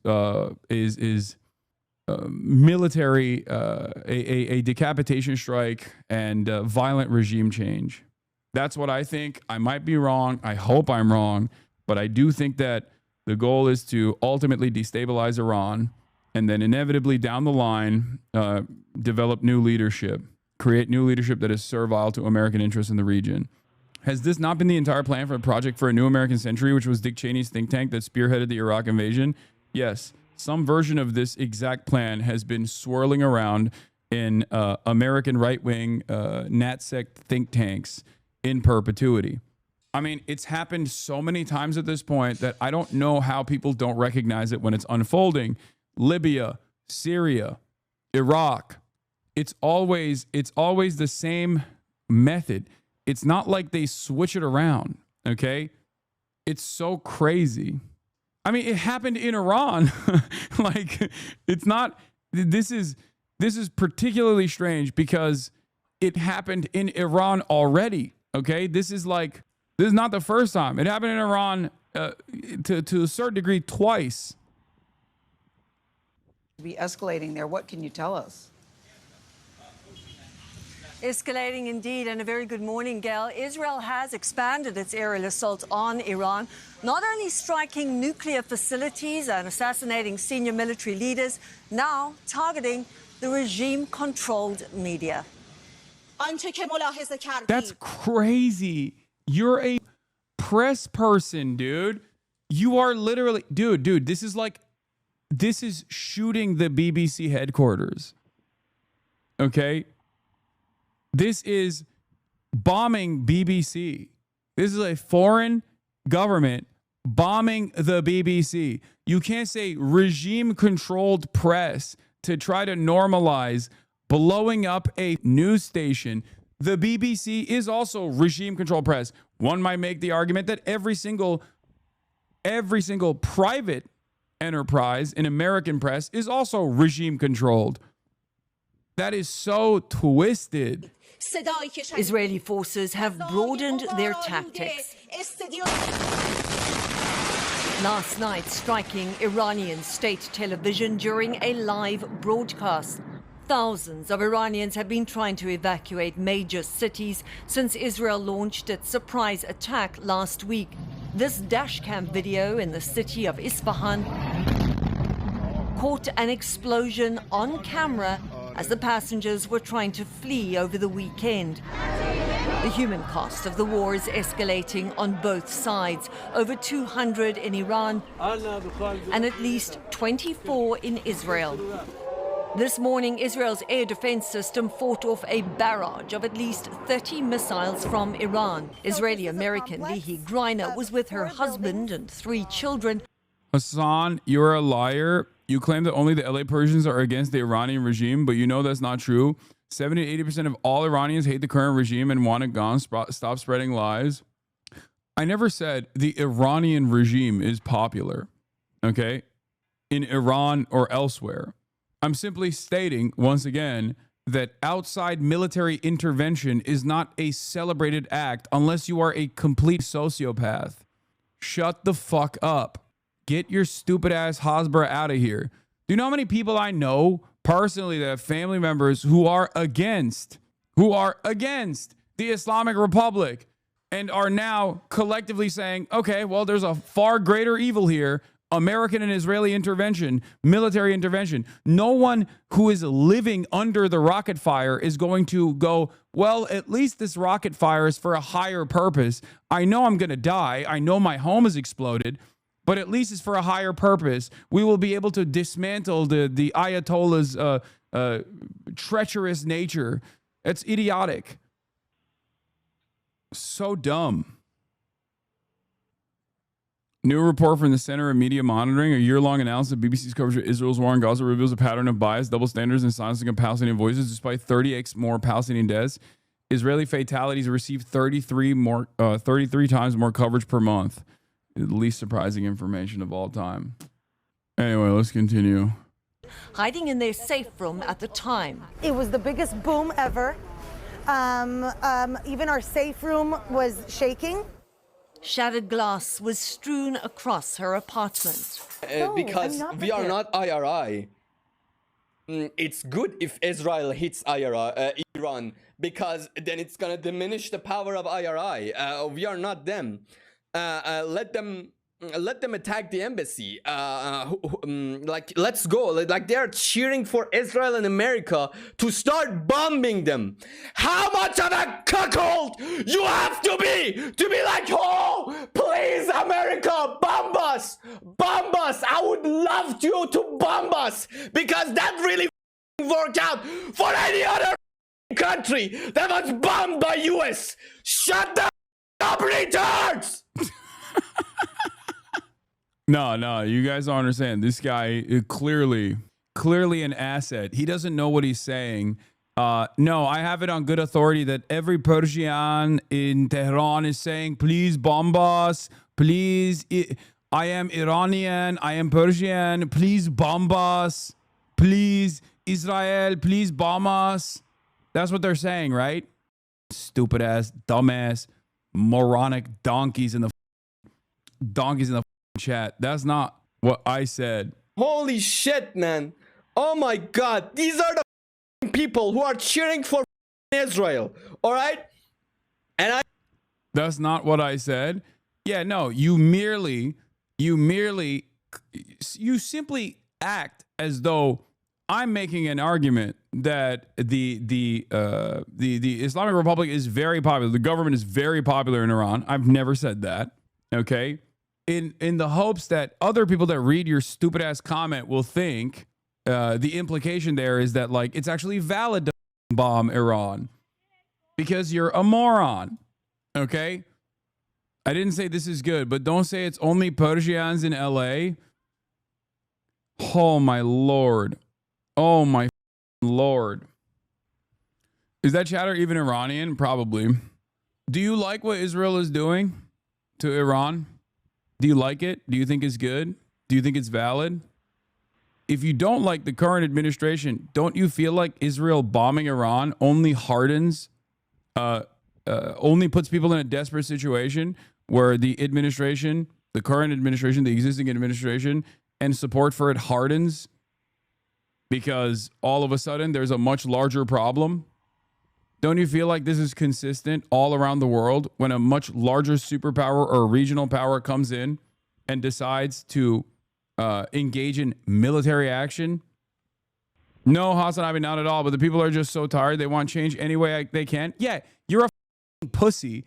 A: military, a decapitation strike and violent regime change. That's what I think. I might be wrong. I hope I'm wrong, but I do think that the goal is to ultimately destabilize Iran and then inevitably down the line develop new leadership, create new leadership that is servile to American interests in the region. Has this not been the entire plan for a project for a new American century, which was Dick Cheney's think tank that spearheaded the Iraq invasion? Yes, some version of this exact plan has been swirling around in American right-wing NatSec think tanks in perpetuity. I mean, it's happened so many times at this point that I don't know how people don't recognize it when it's unfolding. Libya, Syria, Iraq. It's always the same method. It's not like they switch it around, okay? It's so crazy. I mean, it happened in Iran. Like, it's not, this is particularly strange because it happened in Iran already, okay? This is not the first time. It happened in Iran to a certain degree twice.
H: Be escalating there. What can you tell us?
I: Escalating indeed, and a very good morning, Gail. Israel has expanded its aerial assault on Iran, not only striking nuclear facilities and assassinating senior military leaders, now targeting the regime-controlled media.
A: That's crazy. You're a press person, dude. You are literally, dude, this is shooting the BBC headquarters. Okay? This is bombing BBC. This is a foreign government bombing the BBC. You can't say regime-controlled press to try to normalize blowing up a news station. The BBC is also regime-controlled press. One might make the argument that every single private enterprise in American press is also regime-controlled. That is so twisted.
I: Israeli forces have broadened their tactics. Last night, striking Iranian state television during a live broadcast. Thousands of Iranians have been trying to evacuate major cities since Israel launched its surprise attack last week. This dashcam video in the city of Isfahan caught an explosion on camera as the passengers were trying to flee over the weekend. The human cost of the war is escalating on both sides. Over 200 in Iran and at least 24 in Israel. This morning, Israel's air defense system fought off a barrage of at least 30 missiles from Iran. Israeli-American Lihi Greiner was with her husband and 3 children.
A: Hasan, you're a liar. You claim that only the LA Persians are against the Iranian regime, but you know that's not true. 70 to 80% of all Iranians hate the current regime and want it gone. Stop spreading lies. I never said the Iranian regime is popular, okay, in Iran or elsewhere. I'm simply stating, once again, that outside military intervention is not a celebrated act unless you are a complete sociopath. Shut the fuck up. Get your stupid ass Hasbara out of here. Do you know how many people I know personally that have family members who are against the Islamic Republic and are now collectively saying, okay, well, there's a far greater evil here. American and Israeli intervention, military intervention. No one who is living under the rocket fire is going to go, well, at least this rocket fire is for a higher purpose. I know I'm going to die. I know my home has exploded, but at least it's for a higher purpose. We will be able to dismantle the Ayatollah's treacherous nature. It's idiotic. So dumb. New report from the Center of Media Monitoring, a year-long analysis of BBC's coverage of Israel's war in Gaza reveals a pattern of bias, double standards, and silencing of Palestinian voices. Despite 38 more Palestinian deaths, Israeli fatalities received 33 times more coverage per month. The least surprising information of all time. Anyway, let's continue.
I: Hiding in their safe room at the time.
J: It was the biggest boom ever. Even our safe room was shaking.
I: Shattered glass was strewn across her apartment.
K: Because we are not IRI. It's good if Israel hits Iran, because then it's gonna diminish the power of IRI. We are not them. Let them attack the embassy. Like, let's go. Like, they're cheering for Israel and America to start bombing them. How much of a cuckold you have to be like, oh, please, America, bomb us. I would love you to bomb us, because that really worked out for any other country that was bombed by US. Shut the up, retards!
A: No, you guys don't understand. This guy is clearly an asset. He doesn't know what he's saying. No, I have it on good authority that every Persian in Tehran is saying, please bomb us. Please, I am Iranian. I am Persian. Please bomb us. Please, Israel, please bomb us. That's what they're saying, right? Stupid ass, dumbass, moronic donkeys in the chat. That's not what I said.
K: Holy shit, man. Oh my god. These are the people who are cheering for Israel. All right?
A: That's not what I said. Yeah, no, you simply act as though I'm making an argument that the Islamic Republic is very popular. The government is very popular in Iran. I've never said that. Okay? In the hopes that other people that read your stupid ass comment will think the implication there is that, like, it's actually valid to bomb Iran because you're a moron. Okay? I didn't say this is good, but don't say it's only Persians in LA. Oh my lord. Oh my lord. Is that chatter even Iranian? Probably. Do you like what Israel is doing to Iran? Do you like it? Do you think it's good? Do you think it's valid? If you don't like the current administration, don't you feel like Israel bombing Iran only hardens, only puts people in a desperate situation where the administration, the current administration, the existing administration, and support for it hardens because all of a sudden there's a much larger problem? Don't you feel like this is consistent all around the world when a much larger superpower or regional power comes in and decides to engage in military action? No, Hasanabi, not at all. But the people are just so tired. They want change any way they can. Yeah, you're a pussy.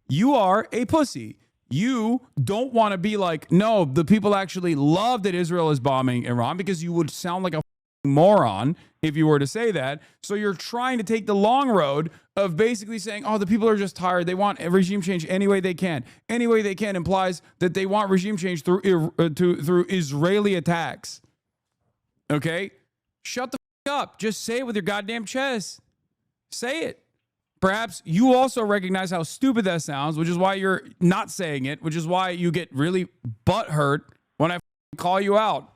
A: You are a pussy. You don't want to be like, no, the people actually love that Israel is bombing Iran, because you would sound like a moron if you were to say that. So you're trying to take the long road of basically saying, oh, the people are just tired. They want regime change any way they can. Any way they can implies that they want regime change through Israeli attacks. Okay? Shut the up. Just say it with your goddamn chest. Say it. Perhaps you also recognize how stupid that sounds, which is why you're not saying it, which is why you get really butthurt when I call you out.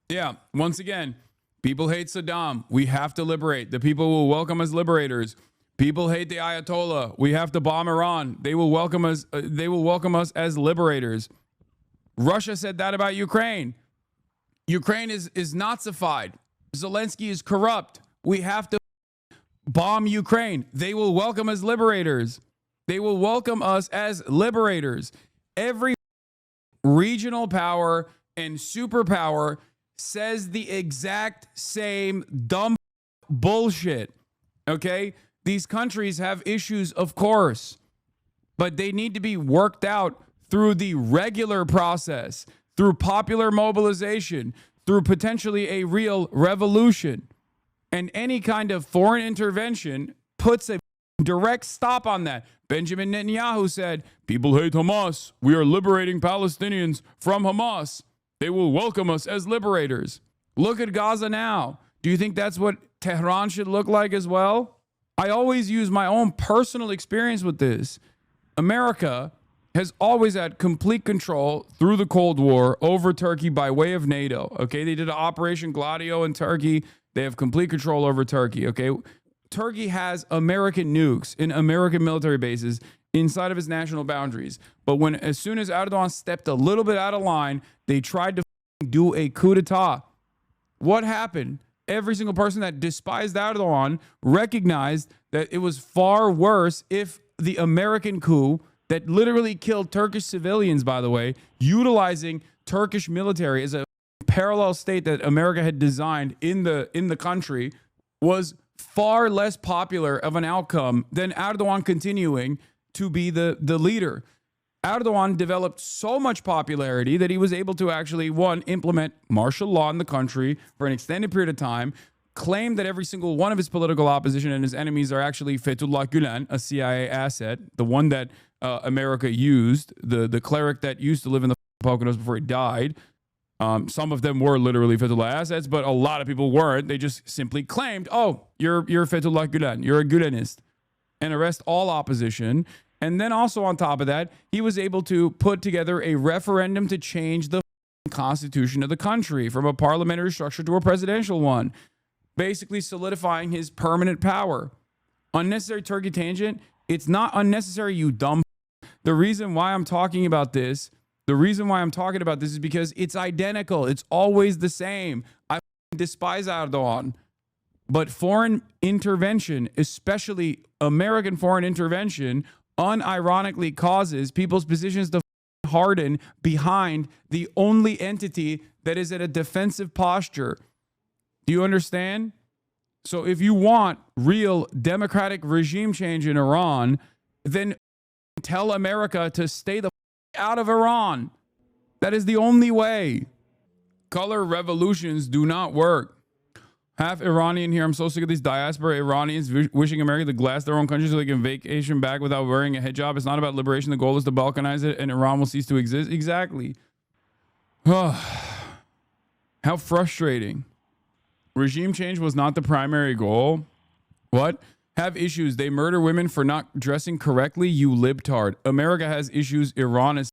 A: Yeah, once again, people hate Saddam. We have to liberate. The people will welcome as liberators. People hate the Ayatollah. We have to bomb Iran. They will welcome us. They will welcome us as liberators. Russia said that about Ukraine. Ukraine is Nazified. Zelensky is corrupt. We have to bomb Ukraine. They will welcome as liberators. They will welcome us as liberators. Every regional power and superpower says the exact same dumb bullshit. Okay? These countries have issues, of course, but they need to be worked out through the regular process, through popular mobilization, through potentially a real revolution. And any kind of foreign intervention puts a direct stop on that. Benjamin Netanyahu said, people hate Hamas. We are liberating Palestinians from Hamas. They will welcome us as liberators. Look at Gaza now. Do you think that's what Tehran should look like as well? I always use my own personal experience with this. America has always had complete control through the Cold War over Turkey by way of NATO. Okay, they did an Operation Gladio in Turkey. They have complete control over Turkey. Okay, Turkey has American nukes in American military bases inside of its national boundaries. But as soon as Erdogan stepped a little bit out of line, they tried to do a coup d'etat. What happened? Every single person that despised Erdogan recognized that it was far worse if the American coup that literally killed Turkish civilians, by the way, utilizing Turkish military as a parallel state that America had designed in the country, was far less popular of an outcome than Erdogan continuing to be the leader. Erdogan developed so much popularity that he was able to actually, one, implement martial law in the country for an extended period of time, claim that every single one of his political opposition and his enemies are actually Fethullah Gulen, a CIA asset, the one that America used, the cleric that used to live in the Poconos before he died. Some of them were literally Fethullah assets, but a lot of people weren't. They just simply claimed, oh, you're Fethullah Gulen, you're a Gulenist, and arrest all opposition. And then also on top of that, he was able to put together a referendum to change the constitution of the country from a parliamentary structure to a presidential one, basically solidifying his permanent power. Unnecessary Turkey tangent. It's not unnecessary, you dumb. The reason why I'm talking about this is because it's identical. It's always the same. I despise Erdogan. But foreign intervention, especially American foreign intervention, unironically causes people's positions to harden behind the only entity that is at a defensive posture. Do you understand? So if you want real democratic regime change in Iran, then tell America to stay the out of Iran. That is the only way. Color revolutions do not work. Half Iranian here. I'm so sick of these diaspora Iranians wishing America to glass their own country so they can vacation back without wearing a hijab. It's not about liberation. The goal is to balkanize it and Iran will cease to exist. Exactly. How frustrating. Regime change was not the primary goal. What? Have issues. They murder women for not dressing correctly, you libtard. America has issues. Iran is.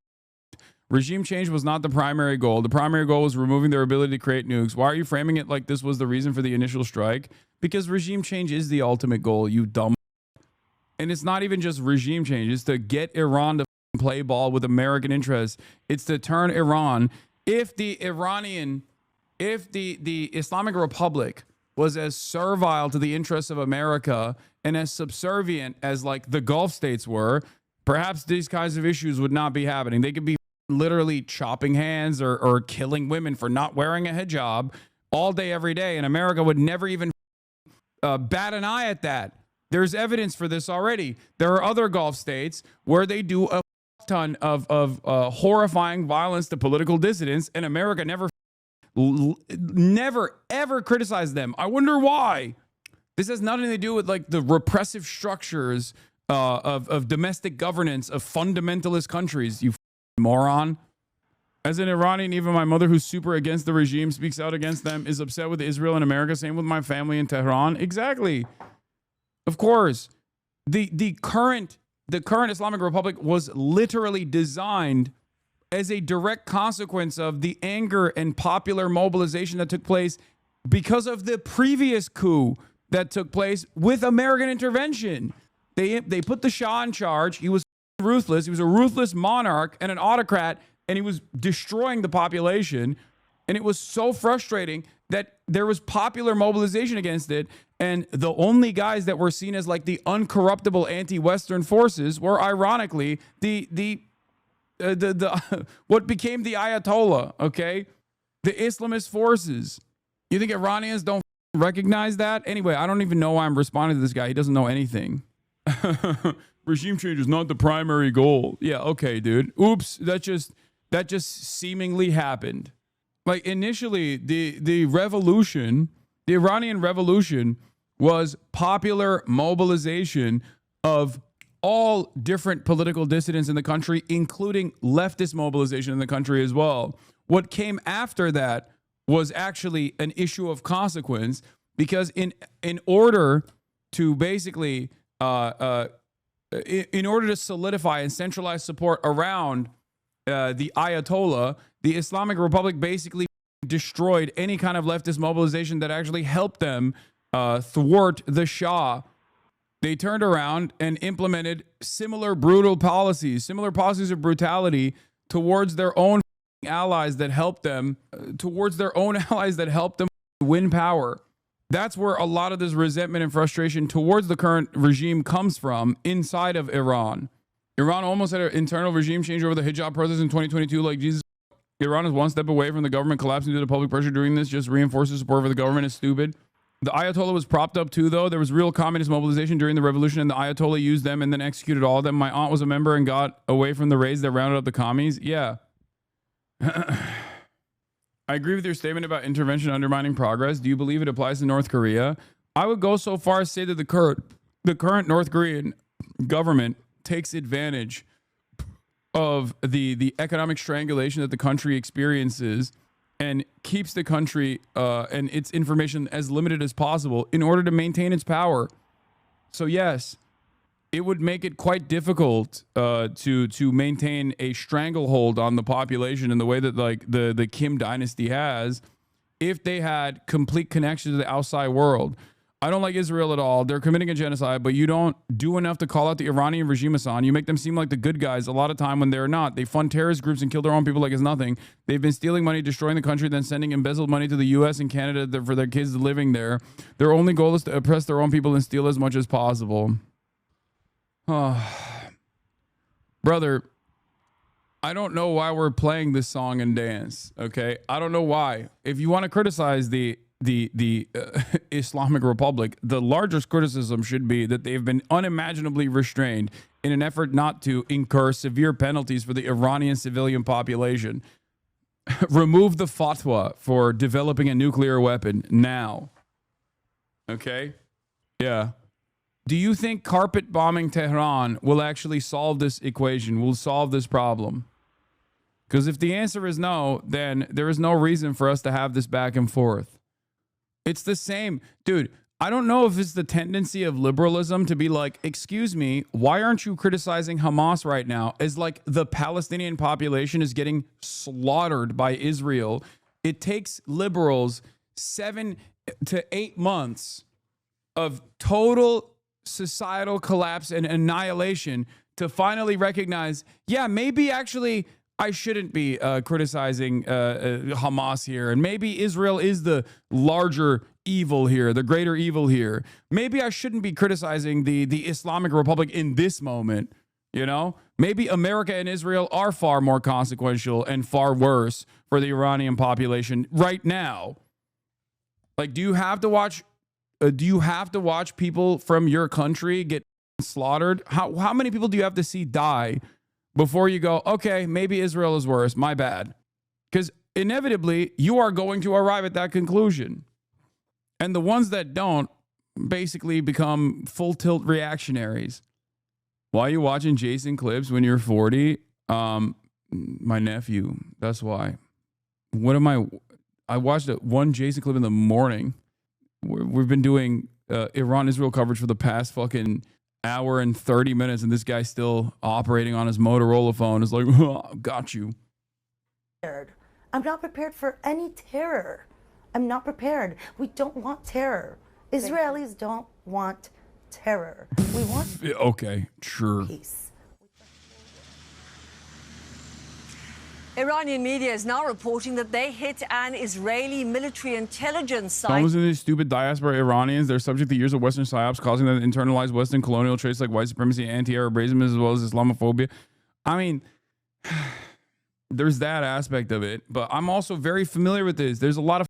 A: Regime change was not the primary goal. The primary goal was removing their ability to create nukes. Why are you framing it like this was the reason for the initial strike? Because regime change is the ultimate goal, you dumb. And it's not even just regime change. It's to get Iran to play ball with American interests. It's to turn Iran. If the Islamic Republic was as servile to the interests of America and as subservient as like the Gulf states were, perhaps these kinds of issues would not be happening. They could be literally chopping hands or killing women for not wearing a hijab all day, every day. And America would never even bat an eye at that. There's evidence for this already. There are other Gulf states where they do a ton of horrifying violence to political dissidents, and America never ever criticized them. I wonder why. This has nothing to do with like the repressive structures of domestic governance of fundamentalist countries, you moron. As an Iranian, even my mother, who's super against the regime, speaks out against them, is upset with Israel and America. Same with my family in Tehran. Exactly. Of course. The current Islamic Republic was literally designed as a direct consequence of the anger and popular mobilization that took place because of the previous coup that took place with American intervention. They put the Shah in charge. He was ruthless. He was a ruthless monarch and an autocrat, and he was destroying the population. And it was so frustrating that there was popular mobilization against it. And the only guys that were seen as like the uncorruptible anti-Western forces were ironically the what became the Ayatollah, okay? The Islamist forces. You think Iranians don't recognize that? Anyway, I don't even know why I'm responding to this guy. He doesn't know anything. Regime change is not the primary goal. Yeah, okay, dude. Oops, that just seemingly happened. Like initially, the revolution The Iranian Revolution was popular mobilization of all different political dissidents in the country, including leftist mobilization in the country as well. What came after that was actually an issue of consequence, because in order to basically in order to solidify and centralize support around the Ayatollah, the Islamic Republic basically destroyed any kind of leftist mobilization that actually helped them thwart the Shah. They turned around and implemented similar policies of brutality towards their own allies that helped them, win power. That's where a lot of this resentment and frustration towards the current regime comes from inside of Iran. Iran almost had an internal regime change over the hijab protests in 2022. Like, Jesus, Iran is one step away from the government collapsing due to public pressure. Doing this just reinforces support for the government is stupid. The Ayatollah was propped up too, though. There was real communist mobilization during the revolution, and the Ayatollah used them and then executed all of them. My aunt was a member and got away from the raids that rounded up the commies. Yeah. I agree with your statement about intervention undermining progress. Do you believe it applies to North Korea? I would go so far as to say that the current North Korean government takes advantage of the economic strangulation that the country experiences and keeps the country and its information as limited as possible in order to maintain its power. So yes, it would make it quite difficult to maintain a stranglehold on the population in the way that like the Kim dynasty has if they had complete connection to the outside world. I don't like Israel at all. They're committing a genocide, but you don't do enough to call out the Iranian regime, Hasan. You make them seem like the good guys a lot of time when they're not. They fund terrorist groups and kill their own people like it's nothing. They've been stealing money, destroying the country, then sending embezzled money to the U.S. and Canada for their kids living there. Their only goal is to oppress their own people and steal as much as possible. Brother, I don't know why we're playing this song and dance, okay? I don't know why. If you want to criticize the Islamic Republic, the largest criticism should be that they've been unimaginably restrained in an effort not to incur severe penalties for the Iranian civilian population. Remove the fatwa for developing a nuclear weapon now. Okay? Yeah. Do you think carpet bombing Tehran will actually solve this equation, will solve this problem? Because if the answer is no, then there is no reason for us to have this back and forth. It's the same. Dude, I don't know if it's the tendency of liberalism to be like, excuse me, why aren't you criticizing Hamas right now? As like the Palestinian population is getting slaughtered by Israel. It takes liberals 7 to 8 months of total societal collapse and annihilation to finally recognize, yeah, maybe actually I shouldn't be criticizing Hamas here. And maybe Israel is the larger evil here, the greater evil here. Maybe I shouldn't be criticizing the Islamic Republic in this moment. You know, maybe America and Israel are far more consequential and far worse for the Iranian population right now. Like, do you have to watch people from your country get slaughtered? How many people do you have to see die before you go, okay, maybe Israel is worse, my bad? Because inevitably, you are going to arrive at that conclusion. And the ones that don't basically become full tilt reactionaries. Why are you watching Jason clips when you're 40? My nephew, that's why. I watched one Jason clip in the morning. We've been doing Iran-Israel coverage for the past fucking hour and 30 minutes, and this guy's still operating on his Motorola phone. It's like, oh, got you.
J: I'm not prepared for any terror. I'm not prepared. We don't want terror. Israelis don't want terror. We want
A: okay, sure.
J: peace.
I: Iranian media is now reporting that they hit an Israeli military intelligence site.
A: Almost in these stupid diaspora Iranians, they're subject to years of Western psyops, causing them to internalize Western colonial traits like white supremacy, anti-Arabism, as well as Islamophobia. I mean, there's that aspect of it, but I'm also very familiar with this. There's a lot of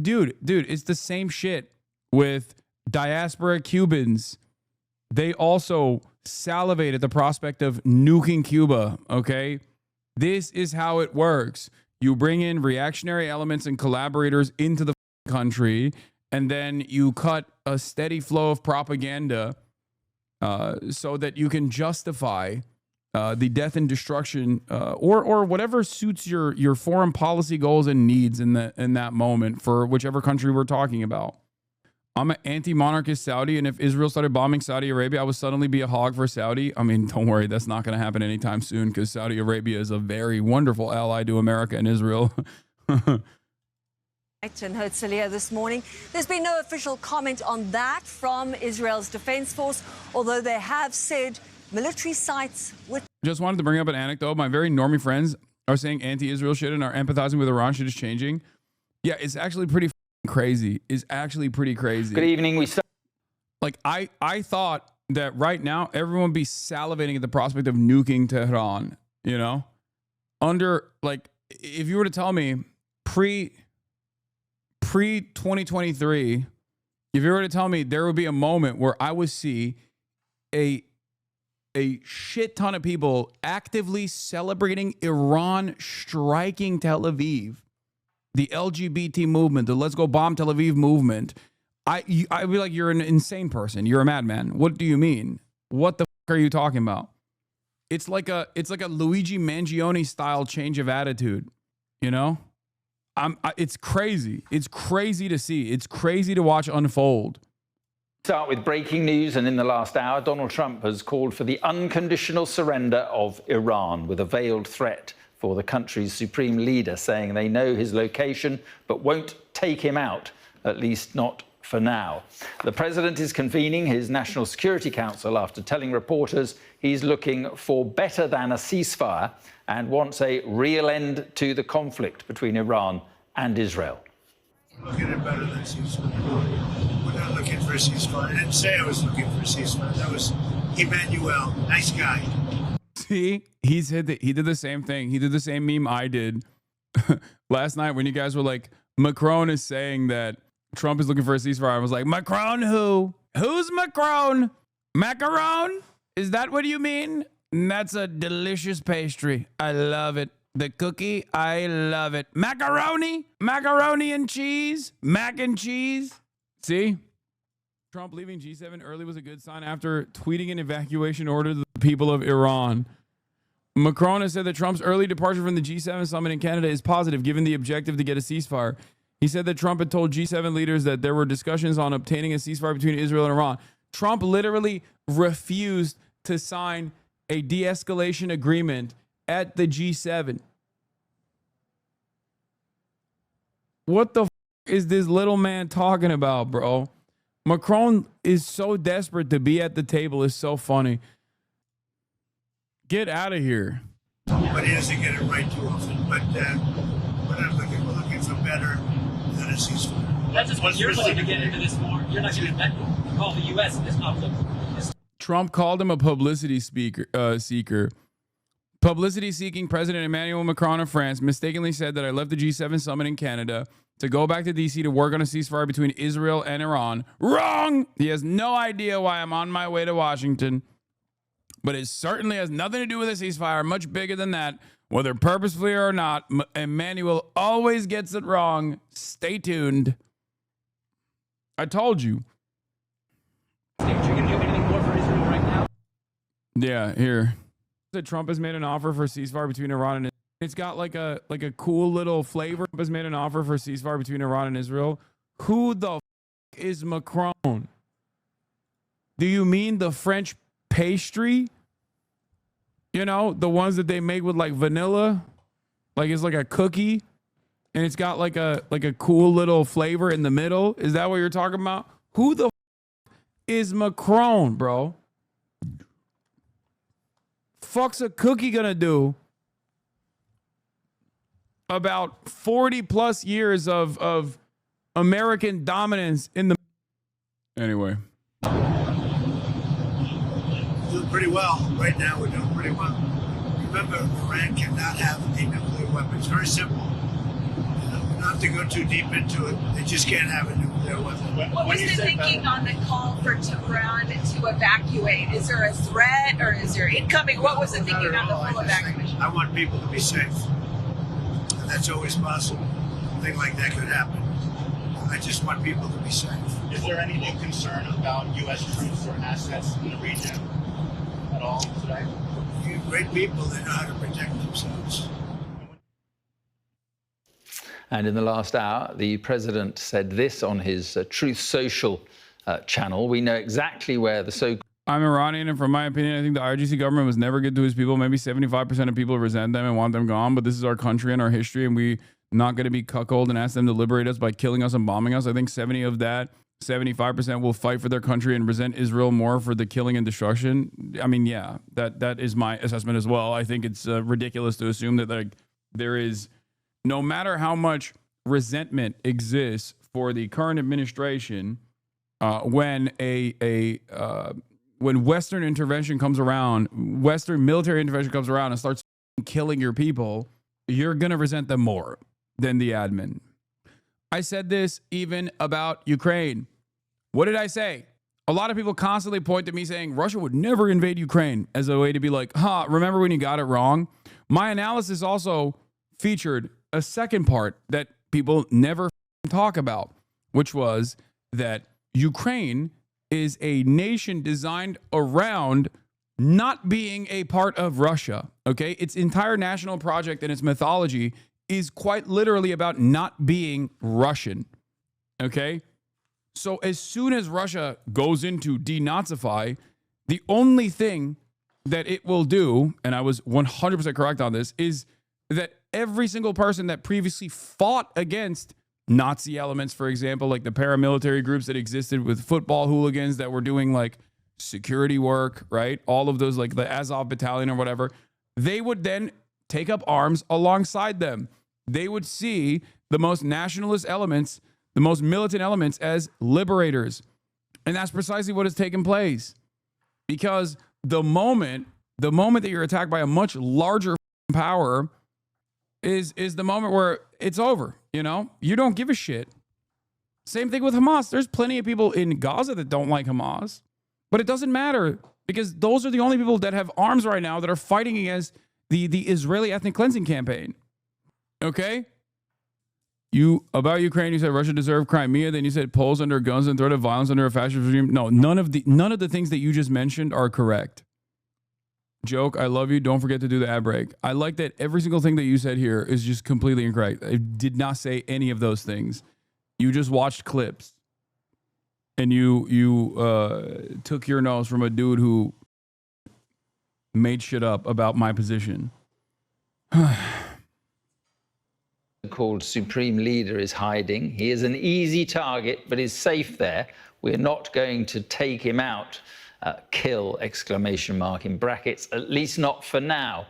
A: dude, it's the same shit with diaspora Cubans. They also salivate at the prospect of nuking Cuba, okay? This is how it works. You bring in reactionary elements and collaborators into the country, and then you cut a steady flow of propaganda so that you can justify the death and destruction or whatever suits your foreign policy goals and needs in that moment for whichever country we're talking about. I'm an anti-monarchist Saudi, and if Israel started bombing Saudi Arabia, I would suddenly be a hog for Saudi. I mean, don't worry, that's not going to happen anytime soon because Saudi Arabia is a very wonderful ally to America and Israel.
I: In Herzliya this morning. There's been no official comment on that from Israel's Defense Force, although they have said military sites would.
A: Just wanted to bring up an anecdote. My very normie friends are saying anti-Israel shit and are empathizing with Iran shit is changing. Yeah, it's actually pretty crazy. It's actually pretty crazy.
L: Good evening.
A: Like I thought that right now everyone would be salivating at the prospect of nuking Tehran, you know? Under, like, if you were to tell me pre-2023, if you were to tell me there would be a moment where I would see a shit ton of people actively celebrating Iran striking Tel Aviv, the LGBT movement, the Let's Go Bomb Tel Aviv movement, I'd be like, you're an insane person. You're a madman. What do you mean? What the fuck are you talking about? It's like a Luigi Mangione style change of attitude, you know? It's crazy. It's crazy to see. It's crazy to watch unfold.
L: Start with breaking news, and in the last hour, Donald Trump has called for the unconditional surrender of Iran with a veiled threat for the country's supreme leader, saying they know his location but won't take him out, at least not for now. The president is convening his National Security Council after telling reporters he's looking for better than a ceasefire and wants a real end to the conflict between Iran and Israel.
M: Looking at better than ceasefire. We're not looking for a ceasefire. I didn't say I was looking for a ceasefire. That was Emmanuel. Nice guy.
A: See, he did the same thing. He did the same meme I did last night when you guys were like, Macron is saying that Trump is looking for a ceasefire. I was like, Macron who? Who's Macron? Macaron? Is that what you mean? And that's a delicious pastry. I love it. The cookie, I love it. Macaroni? Macaroni and cheese? Mac and cheese? See? Trump leaving G7 early was a good sign after tweeting an evacuation order to the people of Iran. Macron has said that Trump's early departure from the G7 summit in Canada is positive, given the objective to get a ceasefire. He said that Trump had told G7 leaders that there were discussions on obtaining a ceasefire between Israel and Iran. Trump literally refused to sign a de-escalation agreement at the G7. What the f is this little man talking about, bro? Macron is so desperate to be at the table. It's so funny. Get out of here.
M: But he doesn't get it right too often. But we're looking for better than a ceasefire.
N: That's just what you're looking to get into this war. You're not going to involve the U.S. in this conflict.
A: Trump called him a publicity seeker. Publicity-seeking President Emmanuel Macron of France mistakenly said that I left the G7 summit in Canada to go back to D.C. to work on a ceasefire between Israel and Iran. Wrong! He has no idea why I'm on my way to Washington. But it certainly has nothing to do with a ceasefire, much bigger than that. Whether purposefully or not, Emmanuel always gets it wrong. Stay tuned. I told you.
N: You're going to do anything more for Israel right now?
A: Yeah, here. Trump has made an offer for a ceasefire between Iran and Israel. It's got like a cool little flavor. Trump has made an offer for a ceasefire between Iran and Israel. Who the f is Macron? Do you mean the French pastry? You know, the ones that they make with like vanilla, like it's like a cookie, and it's got like a cool little flavor in the middle. Is that what you're talking about? Who the f is Macron, bro? Fuck's a cookie gonna do about 40 plus years of American dominance in the... Anyway.
M: Doing pretty well. Right now we're doing pretty well. Remember, Iran cannot have a nuclear weapon. It's very simple. You know, we don't have to go too deep into it. They just can't have a nuclear weapon.
O: What was the thinking on the call for Tehran to evacuate? Is there a threat or is there incoming? What was the thinking on the full evacuation?
M: I want people to be safe. And that's always possible. A thing like that could happen. I just want people to be safe.
P: Is there any new concern about U.S. troops or assets in the region at all today?
M: You're great people, they know how to protect themselves.
L: And in the last hour, the president said this on his Truth Social channel. We know exactly where the so-called...
A: I'm Iranian, and from my opinion, I think the IRGC government was never good to his people. Maybe 75% of people resent them and want them gone, but this is our country and our history, and we're not going to be cuckolded and ask them to liberate us by killing us and bombing us. I think 75% will fight for their country and resent Israel more for the killing and destruction. I mean, yeah, that is my assessment as well. I think it's ridiculous to assume that like there is, no matter how much resentment exists for the current administration, when when Western intervention comes around, Western military intervention comes around and starts killing your people, you're going to resent them more than the admin. I said this even about Ukraine. What did I say? A lot of people constantly point to me saying Russia would never invade Ukraine as a way to be like, remember when you got it wrong? My analysis also featured a second part that people never talk about, which was that Ukraine is a nation designed around not being a part of Russia, okay? Its entire national project and its mythology is quite literally about not being Russian, okay? So as soon as Russia goes into denazify, the only thing that it will do, and I was 100% correct on this, is that every single person that previously fought against Nazi elements, for example, like the paramilitary groups that existed with football hooligans that were doing like security work, right? All of those, like the Azov battalion or whatever, they would then take up arms alongside them. They would see the most nationalist elements, the most militant elements as liberators. And that's precisely what has taken place. Because the moment that you're attacked by a much larger power is the moment where it's over. You know, you don't give a shit. Same thing with Hamas. There's plenty of people in Gaza that don't like Hamas, but it doesn't matter because those are the only people that have arms right now that are fighting against the Israeli ethnic cleansing campaign. Okay? About Ukraine, you said Russia deserved Crimea. Then you said Poles under guns and threat of violence under a fascist regime. No, none of the things that you just mentioned are correct. Joke, I love you. Don't forget to do the ad break. I like that every single thing that you said here is just completely incorrect. I did not say any of those things. You just watched clips. And you took your nose from a dude who made shit up about my position.
L: Called Supreme Leader is hiding. He is an easy target, but is safe there. We're not going to take him out. Kill, exclamation mark in brackets, at least not for now.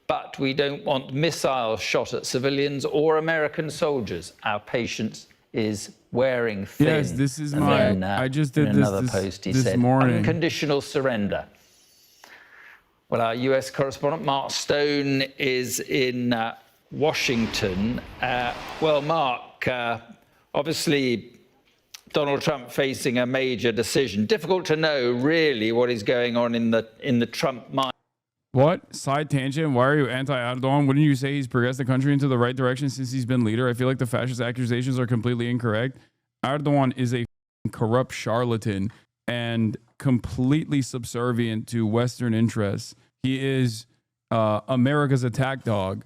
L: But we don't want missiles shot at civilians or American soldiers. Our patience is wearing thin.
A: Yes, this is my... I just did
L: another post, he said,
A: morning.
L: Unconditional surrender. Well, our US correspondent, Mark Stone, is in Washington. Well, Mark, obviously... Donald Trump facing a major decision. Difficult to know, really, what is going on in the Trump mind.
A: What? Side tangent? Why are you anti-Erdogan? Wouldn't you say he's progressed the country into the right direction since he's been leader? I feel like the fascist accusations are completely incorrect. Erdogan is a corrupt charlatan and completely subservient to Western interests. He is America's attack dog.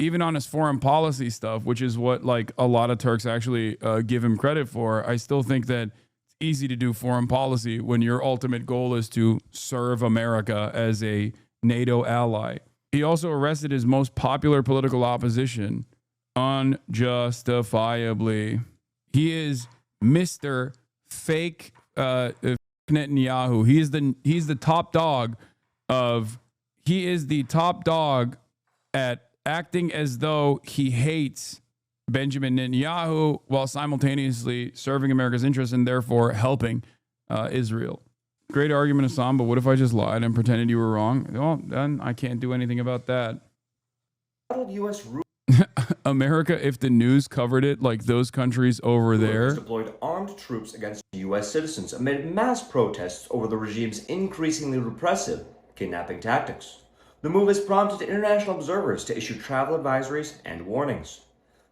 A: Even on his foreign policy stuff, which is what like a lot of Turks actually give him credit for, I still think that it's easy to do foreign policy when your ultimate goal is to serve America as a NATO ally. He also arrested his most popular political opposition unjustifiably. He is Mr. Fake Netanyahu. He's the top dog at acting as though he hates Benjamin Netanyahu while simultaneously serving America's interests and therefore helping Israel. Great argument, Hassan, but what if I just lied and pretended you were wrong? Well, then I can't do anything about that. America, if the news covered it like those countries over there.
Q: Deployed armed troops against U.S. citizens amid mass protests over the regime's increasingly repressive kidnapping tactics. The move has prompted international observers to issue travel advisories and warnings.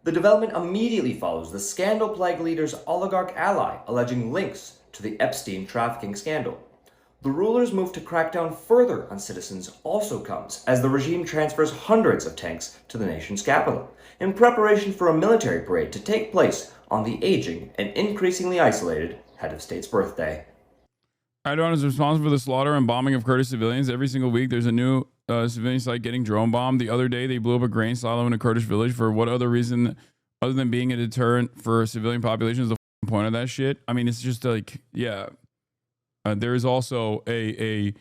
Q: The development immediately follows the scandal-plagued leader's oligarch ally alleging links to the Epstein trafficking scandal. The ruler's move to crack down further on citizens also comes as the regime transfers hundreds of tanks to the nation's capital in preparation for a military parade to take place on the aging and increasingly isolated head of state's birthday.
A: Erdogan is responsible for the slaughter and bombing of Kurdish civilians. Every single week, there's a new civilian site getting drone bombed. The other day, they blew up a grain silo in a Kurdish village. For what other reason other than being a deterrent for civilian populations? The point of that shit. I mean, it's just like, yeah. There is also a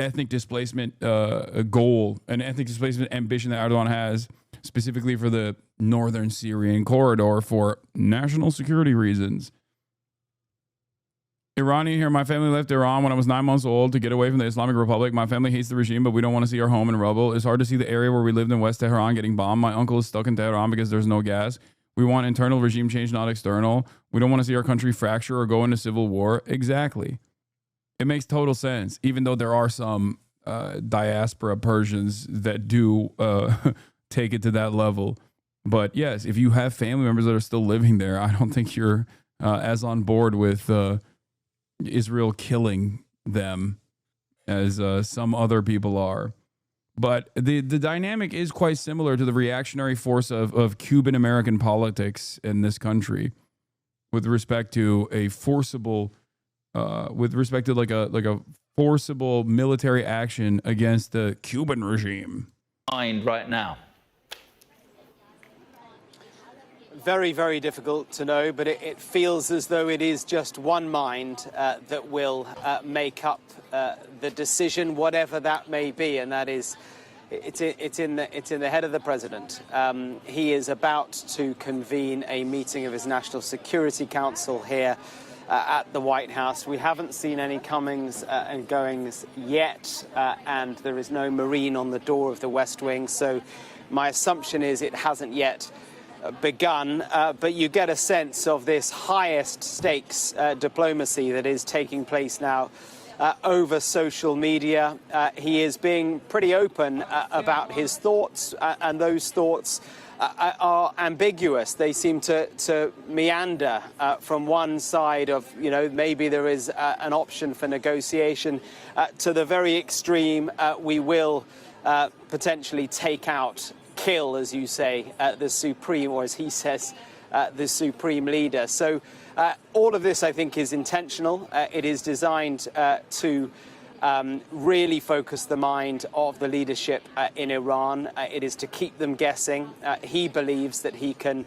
A: ethnic displacement goal, an ethnic displacement ambition that Erdogan has specifically for the northern Syrian corridor for national security reasons. Iranian here. My family left Iran when I was 9 months old to get away from the Islamic Republic. My family hates the regime, but we don't want to see our home in rubble. It's hard to see the area where we lived in West Tehran getting bombed. My uncle is stuck in Tehran because there's no gas. We want internal regime change, not external. We don't want to see our country fracture or go into civil war. Exactly. It makes total sense, even though there are some diaspora Persians that do take it to that level. But yes, if you have family members that are still living there, I don't think you're as on board with Israel killing them as some other people are. But the dynamic is quite similar to the reactionary force of Cuban American politics in this country with respect to a forcible like a forcible military action against the Cuban regime.
L: Mind right now.
R: Very, very difficult to know, but it feels as though it is just one mind that will make up the decision, whatever that may be, and that is, it's in the head of the president. He is about to convene a meeting of his National Security Council here at the White House. We haven't seen any comings and goings yet, and there is no Marine on the door of the West Wing, so my assumption is it hasn't yet begun, but you get a sense of this highest stakes diplomacy that is taking place now over social media. He is being pretty open about his thoughts, and those thoughts are ambiguous. They seem to meander from one side of, maybe there is an option for negotiation to the very extreme, we will potentially take out, kill, as you say, the supreme, or as he says, the supreme leader. So all of this, I think, is intentional. It is designed to really focus the mind of the leadership in Iran. It is to keep them guessing. He believes that he can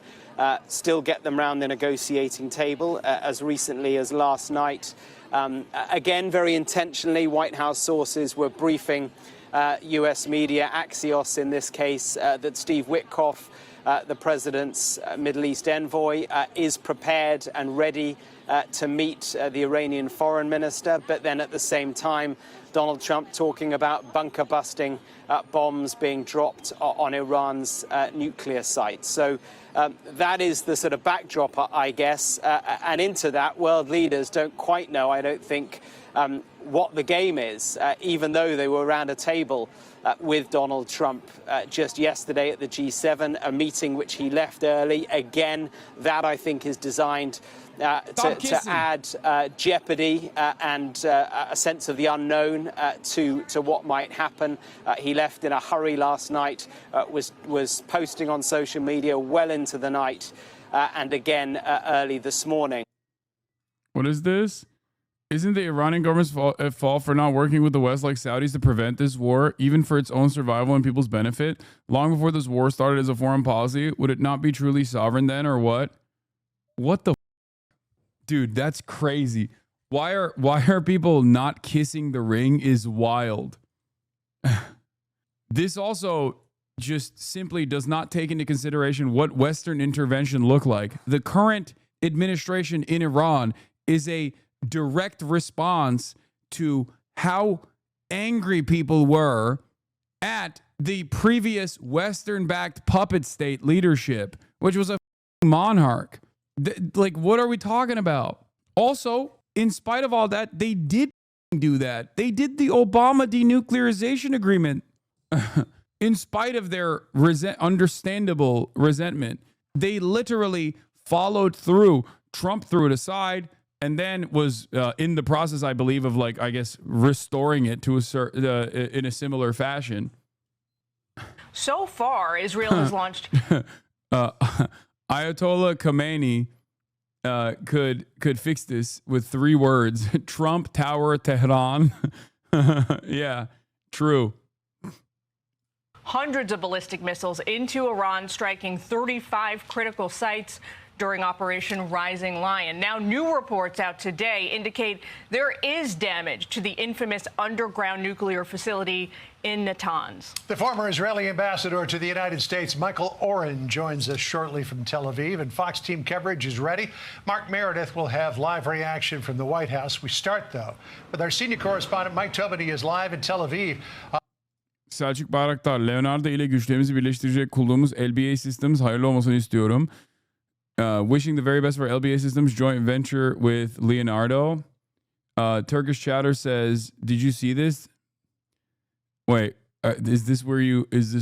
R: still get them round the negotiating table. As recently as last night, again, very intentionally, White House sources were briefing U.S. media, Axios in this case, that Steve Witkoff, the president's Middle East envoy, is prepared and ready to meet the Iranian foreign minister. But then at the same time, Donald Trump talking about bunker-busting bombs being dropped on Iran's nuclear sites. So that is the sort of backdrop, I guess. And into that, world leaders don't quite know, I don't think, what the game is, even though they were around a table with Donald Trump just yesterday at the G7, a meeting which he left early. Again, that I think is designed to add jeopardy and a sense of the unknown to what might happen. He left in a hurry last night, was posting on social media well into the night, and again early this morning.
A: What is this? Isn't the Iranian government's fault for not working with the West like Saudis to prevent this war, even for its own survival and people's benefit? Long before this war started as a foreign policy, would it not be truly sovereign then, or what? What the dude, that's crazy. Why are people not kissing the ring is wild. This also just simply does not take into consideration what Western intervention looked like. The current administration in Iran is a direct response to how angry people were at the previous Western-backed puppet state leadership, which was a monarch. Like, what are we talking about? Also, in spite of all that, they did do that. They did the Obama denuclearization agreement. in spite of their understandable resentment, they literally followed through. Trump threw it aside and then was in the process, I believe, of like, I guess, restoring it to in a similar fashion.
S: So far, Israel has launched.
A: Ayatollah Khamenei could fix this with 3 words: Trump Tower Tehran. Yeah, true.
S: Hundreds of ballistic missiles into Iran, striking 35 critical sites during Operation Rising Lion. Now, new reports out today indicate there is damage to the infamous underground nuclear facility in Natanz.
T: The former Israeli ambassador to the United States, Michael Oren, joins us shortly from Tel Aviv, and Fox team coverage is ready. Mark Meredith will have live reaction from the White House. We start, though, with our senior correspondent, Mike Tobany, is live in Tel Aviv.
A: Selçuk Bayraktar, Leonardo ile güçlerimizi birleştirecek kulduğumuz LBA Systems hayırlı olmasını istiyorum. Wishing the very best for LBA Systems joint venture with Leonardo. Turkish chatter says, "Did you see this?" Wait, is this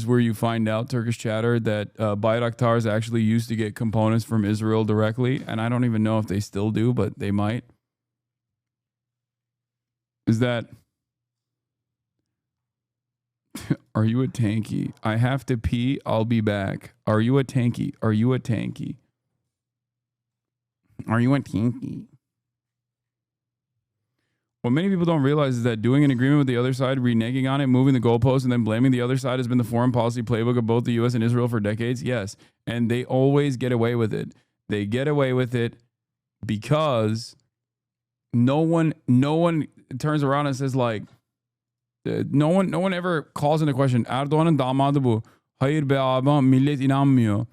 A: where you find out, Turkish chatter, that Bayraktars actually used to get components from Israel directly? And I don't even know if they still do, but they might. Is that? Are you a tanky? I have to pee. I'll be back. Are you a tanky? Are you a tanky? Are you a tanky? What many people don't realize is that doing an agreement with the other side, reneging on it, moving the goalposts, and then blaming the other side has been the foreign policy playbook of both the U.S. and Israel for decades. Yes. And they always get away with it. They get away with it because no one turns around and says, like, no one ever calls into question. Erdoğan'ın damadı bu. Hayır be abi, millet inanmıyor.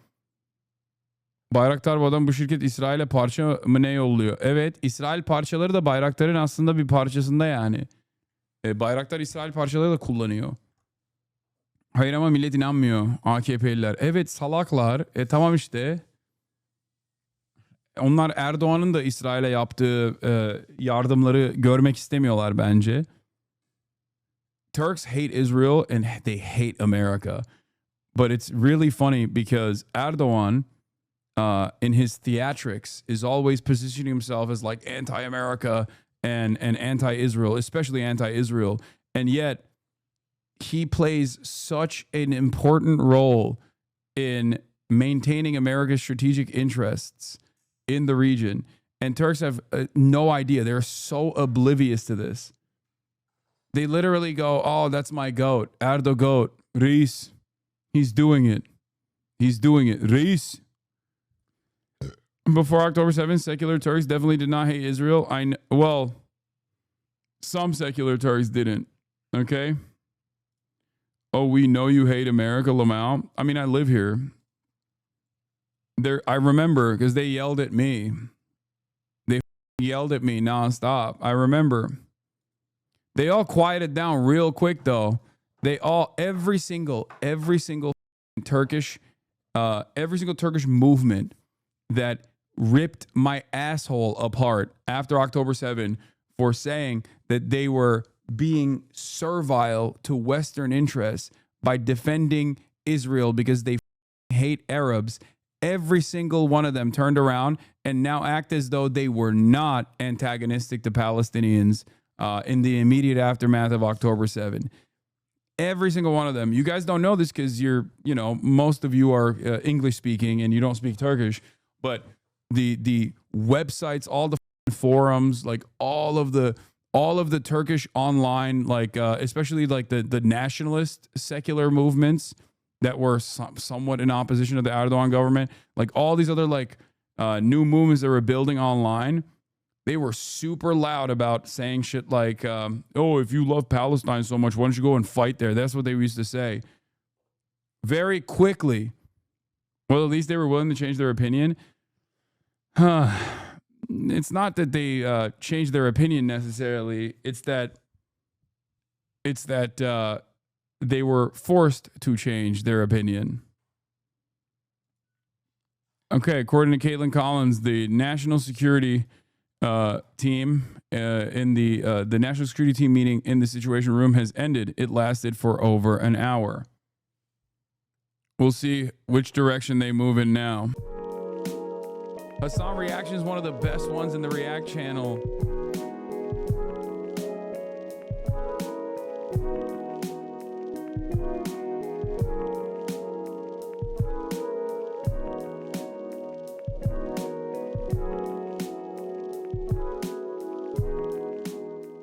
A: Bayraktar bu adam bu şirket İsrail'e parça mı ne yolluyor? Evet, İsrail parçaları da Bayraktar'ın aslında bir parçasında yani. Bayraktar İsrail parçaları da kullanıyor. Hayır ama millet inanmıyor, AKP'liler. Evet, salaklar. Tamam işte. Onlar Erdoğan'ın da İsrail'e yaptığı yardımları görmek istemiyorlar bence. Turks hate Israel and they hate America. But it's really funny because Erdoğan, in his theatrics, is always positioning himself as like anti-America and anti-Israel, especially anti-Israel. And yet he plays such an important role in maintaining America's strategic interests in the region. And Turks have no idea. They're so oblivious to this. They literally go, oh, that's my goat. Erdo goat. Reis. He's doing it. He's doing it. Reis. Before October 7th, secular Turks definitely did not hate Israel. Well, some secular Turks didn't. Okay? Oh, we know you hate America, Lamau. I mean, I live here. I remember because they yelled at me. They yelled at me nonstop. I remember. They all quieted down real quick, though. Every single Turkish movement that ripped my asshole apart after October 7 for saying that they were being servile to Western interests by defending Israel because they hate Arabs. Every single one of them turned around and now act as though they were not antagonistic to Palestinians in the immediate aftermath of October 7. Every single one of them. You guys don't know this because most of you are English speaking and you don't speak Turkish, but the websites, all the forums, like all of the Turkish online, like especially like the nationalist secular movements that were somewhat in opposition to the Erdogan government, like all these other like new movements that were building online, they were super loud about saying shit like, oh, if you love Palestine so much, why don't you go and fight there? That's what they used to say. Very quickly. Well, at least they were willing to change their opinion. It's not that they changed their opinion necessarily. It's that they were forced to change their opinion. Okay, according to Caitlin Collins, the national security team in the national security team meeting in the Situation Room has ended. It lasted for over an hour. We'll see which direction they move in now. Hasan Reactions is one of the best ones in the React channel.